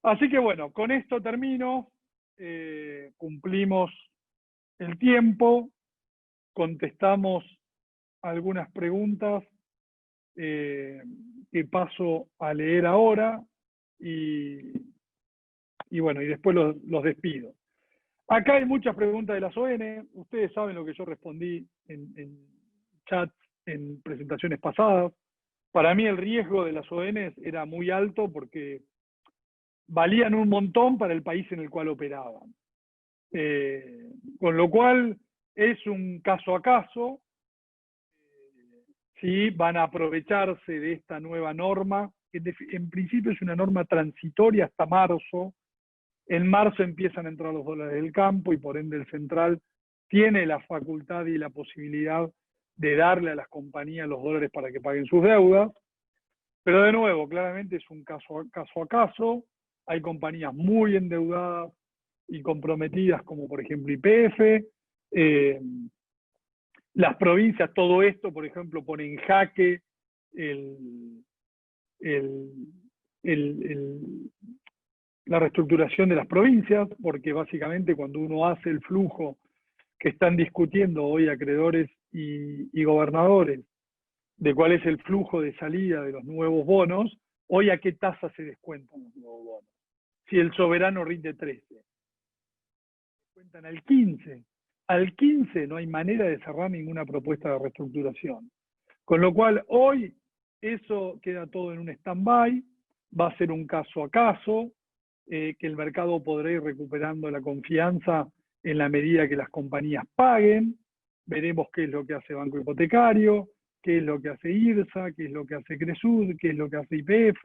Así que bueno, con esto termino, cumplimos el tiempo, contestamos algunas preguntas que paso a leer ahora y bueno, y después los despido. Acá hay muchas preguntas de las ON, ustedes saben lo que yo respondí en chat, en presentaciones pasadas. Para mí el riesgo de las ON era muy alto porque valían un montón para el país en el cual operaban. Con lo cual es un caso a caso, si van a aprovecharse de esta nueva norma, que en principio es una norma transitoria hasta marzo. En marzo empiezan a entrar los dólares del campo y por ende el central tiene la facultad y la posibilidad de darle a las compañías los dólares para que paguen sus deudas. Pero de nuevo, claramente es un caso a caso. Hay compañías muy endeudadas y comprometidas, como por ejemplo YPF. Las provincias, todo esto, por ejemplo, pone en jaque la reestructuración de las provincias, porque básicamente cuando uno hace el flujo que están discutiendo hoy acreedores y gobernadores, de cuál es el flujo de salida de los nuevos bonos, hoy a qué tasa se descuentan los nuevos bonos. Si el soberano rinde 13, cuentan al 15. Al 15 no hay manera de cerrar ninguna propuesta de reestructuración. Con lo cual, hoy eso queda todo en un stand-by, va a ser un caso a caso, que el mercado podrá ir recuperando la confianza en la medida que las compañías paguen. Veremos qué es lo que hace Banco Hipotecario, qué es lo que hace IRSA, qué es lo que hace Cresud, qué es lo que hace YPF.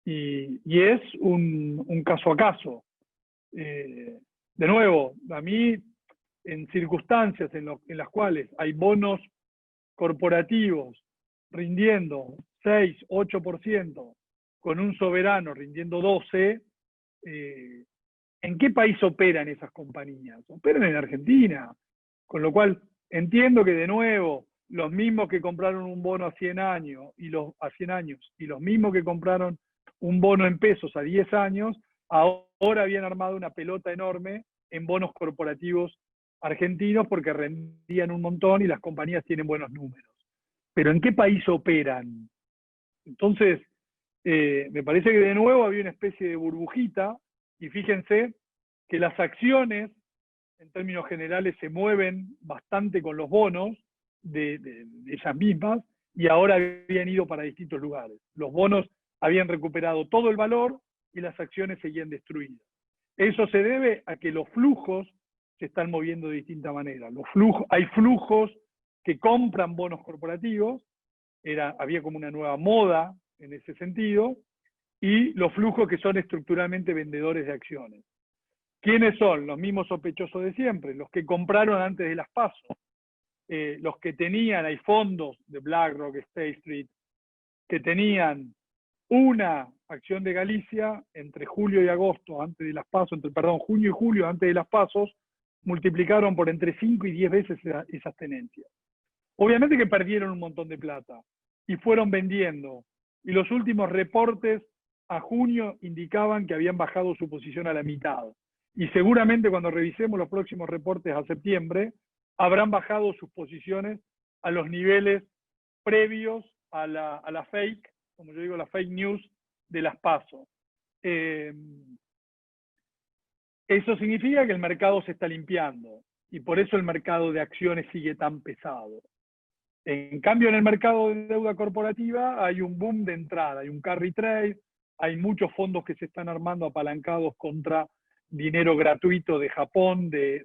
Y es un caso a caso. De nuevo, a mí, en circunstancias en las cuales hay bonos corporativos rindiendo 6, 8%, con un soberano rindiendo 12%, ¿en qué país operan esas compañías? Operan en Argentina. Con lo cual, entiendo que de nuevo, los mismos que compraron un bono a 100 años y los mismos que compraron un bono en pesos a 10 años, ahora habían armado una pelota enorme en bonos corporativos argentinos porque rendían un montón y las compañías tienen buenos números. Pero ¿en qué país operan? Entonces, me parece que de nuevo había una especie de burbujita, y fíjense que las acciones, en términos generales, se mueven bastante con los bonos de ellas mismas, y ahora habían ido para distintos lugares. Los bonos habían recuperado todo el valor y las acciones seguían destruidas. Eso se debe a que los flujos se están moviendo de distinta manera. Hay flujos que compran bonos corporativos, había como una nueva moda en ese sentido, y los flujos que son estructuralmente vendedores de acciones. ¿Quiénes son? Los mismos sospechosos de siempre, los que compraron antes de las PASO, los que tenían, hay fondos de BlackRock, State Street, que tenían una acción de Galicia entre julio y agosto, antes de las PASO, junio y julio antes de las PASOs, multiplicaron por entre 5 y 10 veces esas tenencias. Obviamente que perdieron un montón de plata y fueron vendiendo. Y los últimos reportes a junio indicaban que habían bajado su posición a la mitad. Y seguramente cuando revisemos los próximos reportes a septiembre, habrán bajado sus posiciones a los niveles previos a la fake, como yo digo, la fake news de las PASO. Eso significa que el mercado se está limpiando y por eso el mercado de acciones sigue tan pesado. En cambio, en el mercado de deuda corporativa hay un boom de entrada, hay un carry trade, hay muchos fondos que se están armando apalancados contra dinero gratuito de Japón, de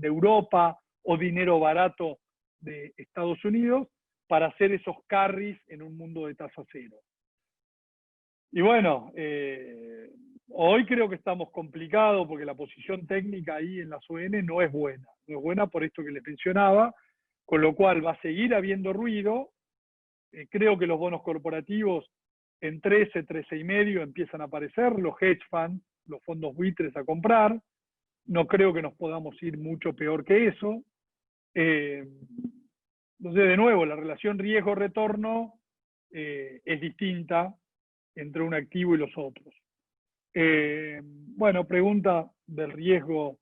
Europa, o dinero barato de Estados Unidos, para hacer esos carries en un mundo de tasa cero. Y bueno, hoy creo que estamos complicados porque la posición técnica ahí en las ON no es buena. No es buena por esto que les mencionaba, con lo cual va a seguir habiendo ruido. Creo que los bonos corporativos en 13, 13,5 empiezan a aparecer, los hedge funds, los fondos buitres a comprar. No creo que nos podamos ir mucho peor que eso. Entonces, de nuevo, la relación riesgo-retorno es distinta entre un activo y los otros. Bueno, pregunta del riesgo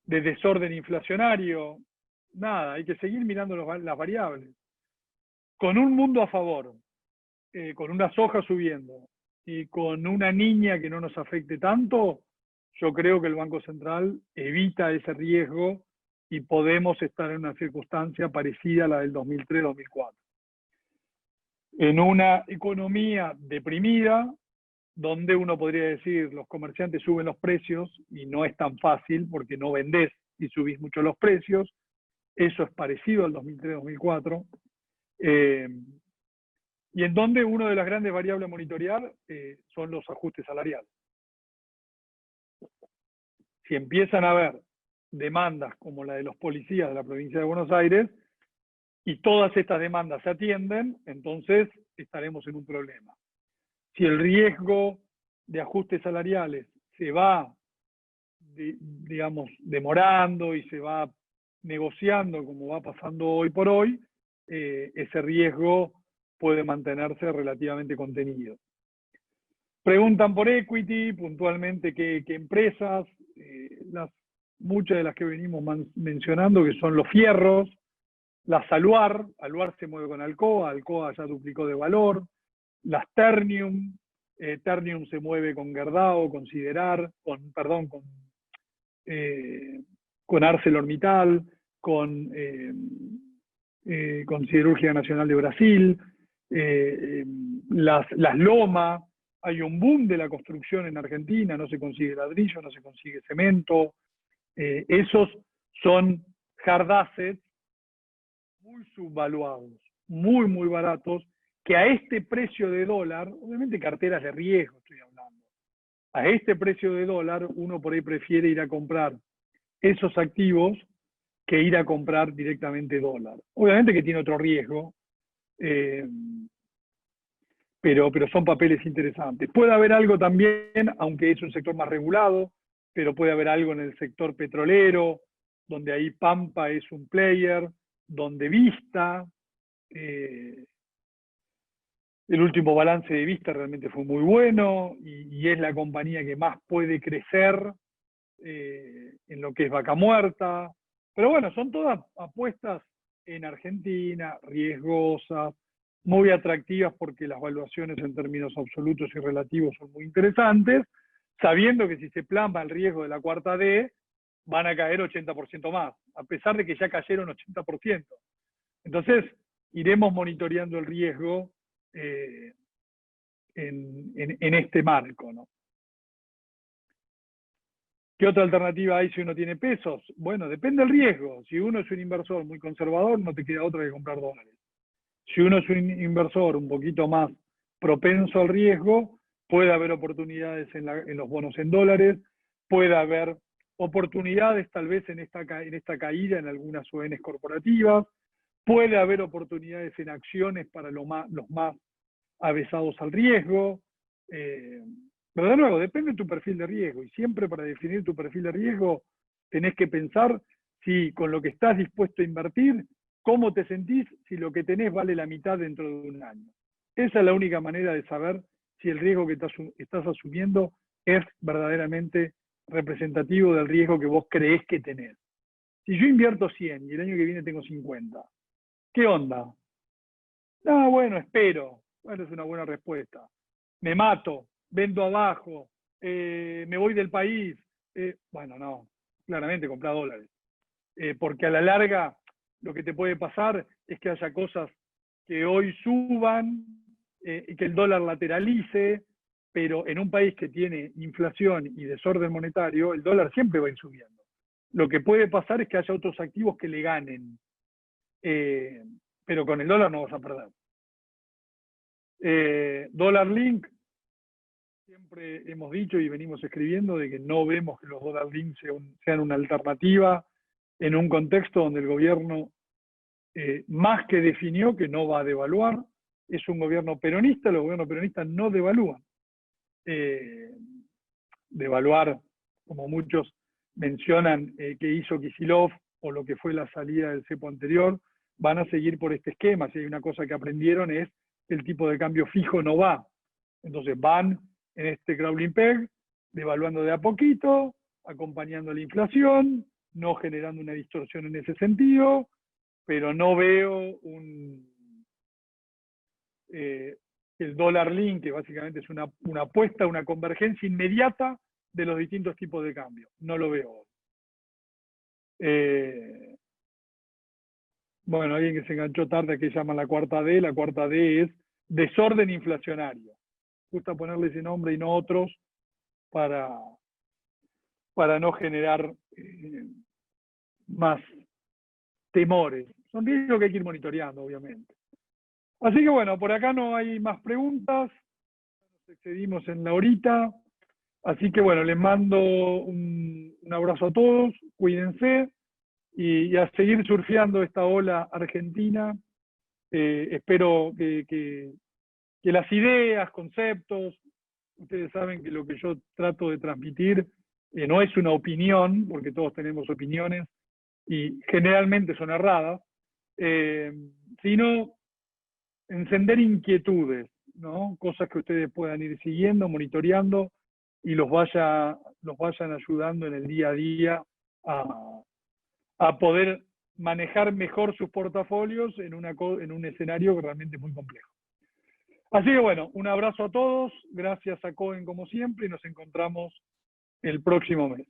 de desorden inflacionario. Nada, hay que seguir mirando las variables. Con un mundo a favor, con una soja subiendo y con una niña que no nos afecte tanto, yo creo que el Banco Central evita ese riesgo y podemos estar en una circunstancia parecida a la del 2003-2004. En una economía deprimida, donde uno podría decir los comerciantes suben los precios y no es tan fácil porque no vendés y subís mucho los precios, eso es parecido al 2003-2004, y en donde una de las grandes variables a monitorear son los ajustes salariales. Si empiezan a haber demandas como la de los policías de la provincia de Buenos Aires, y todas estas demandas se atienden, entonces estaremos en un problema. Si el riesgo de ajustes salariales se va, digamos, demorando y se va negociando como va pasando hoy por hoy, ese riesgo puede mantenerse relativamente contenido. Preguntan por equity, puntualmente qué empresas, muchas de las que venimos mencionando, que son los fierros, las Aluar se mueve con Alcoa ya duplicó de valor, las Ternium se mueve con Gerdau, con Siderar, con ArcelorMittal, con Siderúrgica Nacional de Brasil, las Loma, hay un boom de la construcción en Argentina, no se consigue ladrillo, no se consigue cemento, esos son hard assets muy subvaluados, muy baratos, que a este precio de dólar, obviamente carteras de riesgo estoy hablando, a este precio de dólar uno por ahí prefiere ir a comprar esos activos que ir a comprar directamente dólar. Obviamente que tiene otro riesgo, pero son papeles interesantes. Puede haber algo también, aunque es un sector más regulado, pero puede haber algo en el sector petrolero, donde ahí Pampa es un player, donde Vista, el último balance de Vista realmente fue muy bueno y es la compañía que más puede crecer en lo que es Vaca Muerta. Pero bueno, son todas apuestas en Argentina, riesgosas, muy atractivas porque las valuaciones en términos absolutos y relativos son muy interesantes, sabiendo que si se plasma el riesgo de la cuarta D, van a caer 80% más, a pesar de que ya cayeron 80%. Entonces, iremos monitoreando el riesgo en este marco, ¿no? ¿Qué otra alternativa hay si uno tiene pesos? Bueno, depende del riesgo. Si uno es un inversor muy conservador, no te queda otra que comprar dólares. Si uno es un inversor un poquito más propenso al riesgo, puede haber oportunidades en los bonos en dólares, puede haber oportunidades tal vez en esta caída en algunas ONs corporativas, puede haber oportunidades en acciones para los más avesados al riesgo. Pero de nuevo, depende de tu perfil de riesgo, y siempre para definir tu perfil de riesgo tenés que pensar si con lo que estás dispuesto a invertir, cómo te sentís si lo que tenés vale la mitad dentro de un año. Esa es la única manera de saber si el riesgo que estás asumiendo es verdaderamente representativo del riesgo que vos creés que tenés. Si yo invierto 100 y el año que viene tengo 50, ¿qué onda? No, bueno, espero. Bueno, es una buena respuesta. Me mato, vendo abajo, me voy del país. Bueno, no, claramente comprar dólares. Porque a la larga lo que te puede pasar es que haya cosas que hoy suban y que el dólar lateralice, pero en un país que tiene inflación y desorden monetario, el dólar siempre va a ir subiendo. Lo que puede pasar es que haya otros activos que le ganen, pero con el dólar no vas a perder. Dólar Link, siempre hemos dicho y venimos escribiendo de que no vemos que los dólar link sean una alternativa en un contexto donde el gobierno más que definió que no va a devaluar, es un gobierno peronista, los gobiernos peronistas no devalúan. Devaluar, como muchos mencionan que hizo Kicillof o lo que fue la salida del cepo anterior, van a seguir por este esquema. Si hay una cosa que aprendieron es que el tipo de cambio fijo no va. Entonces van en este crawling peg, devaluando de a poquito, acompañando la inflación, no generando una distorsión en ese sentido, pero no veo el dólar link, que básicamente es una apuesta, una convergencia inmediata de los distintos tipos de cambio. No lo veo. Bueno, alguien que se enganchó tarde, que llama la cuarta D es desorden inflacionario. Gusta ponerle ese nombre y no otros para no generar más temores. Son riesgos que hay que ir monitoreando, obviamente. Así que bueno, por acá no hay más preguntas. Nos excedimos en la horita. Así que bueno, les mando un abrazo a todos, cuídense y a seguir surfeando esta ola argentina. Espero que las ideas, conceptos, ustedes saben que lo que yo trato de transmitir no es una opinión, porque todos tenemos opiniones y generalmente son erradas, sino encender inquietudes, ¿no? Cosas que ustedes puedan ir siguiendo, monitoreando y los vayan ayudando en el día a día a poder manejar mejor sus portafolios en un escenario realmente muy complejo. Así que bueno, un abrazo a todos, gracias a Cohen como siempre y nos encontramos el próximo mes.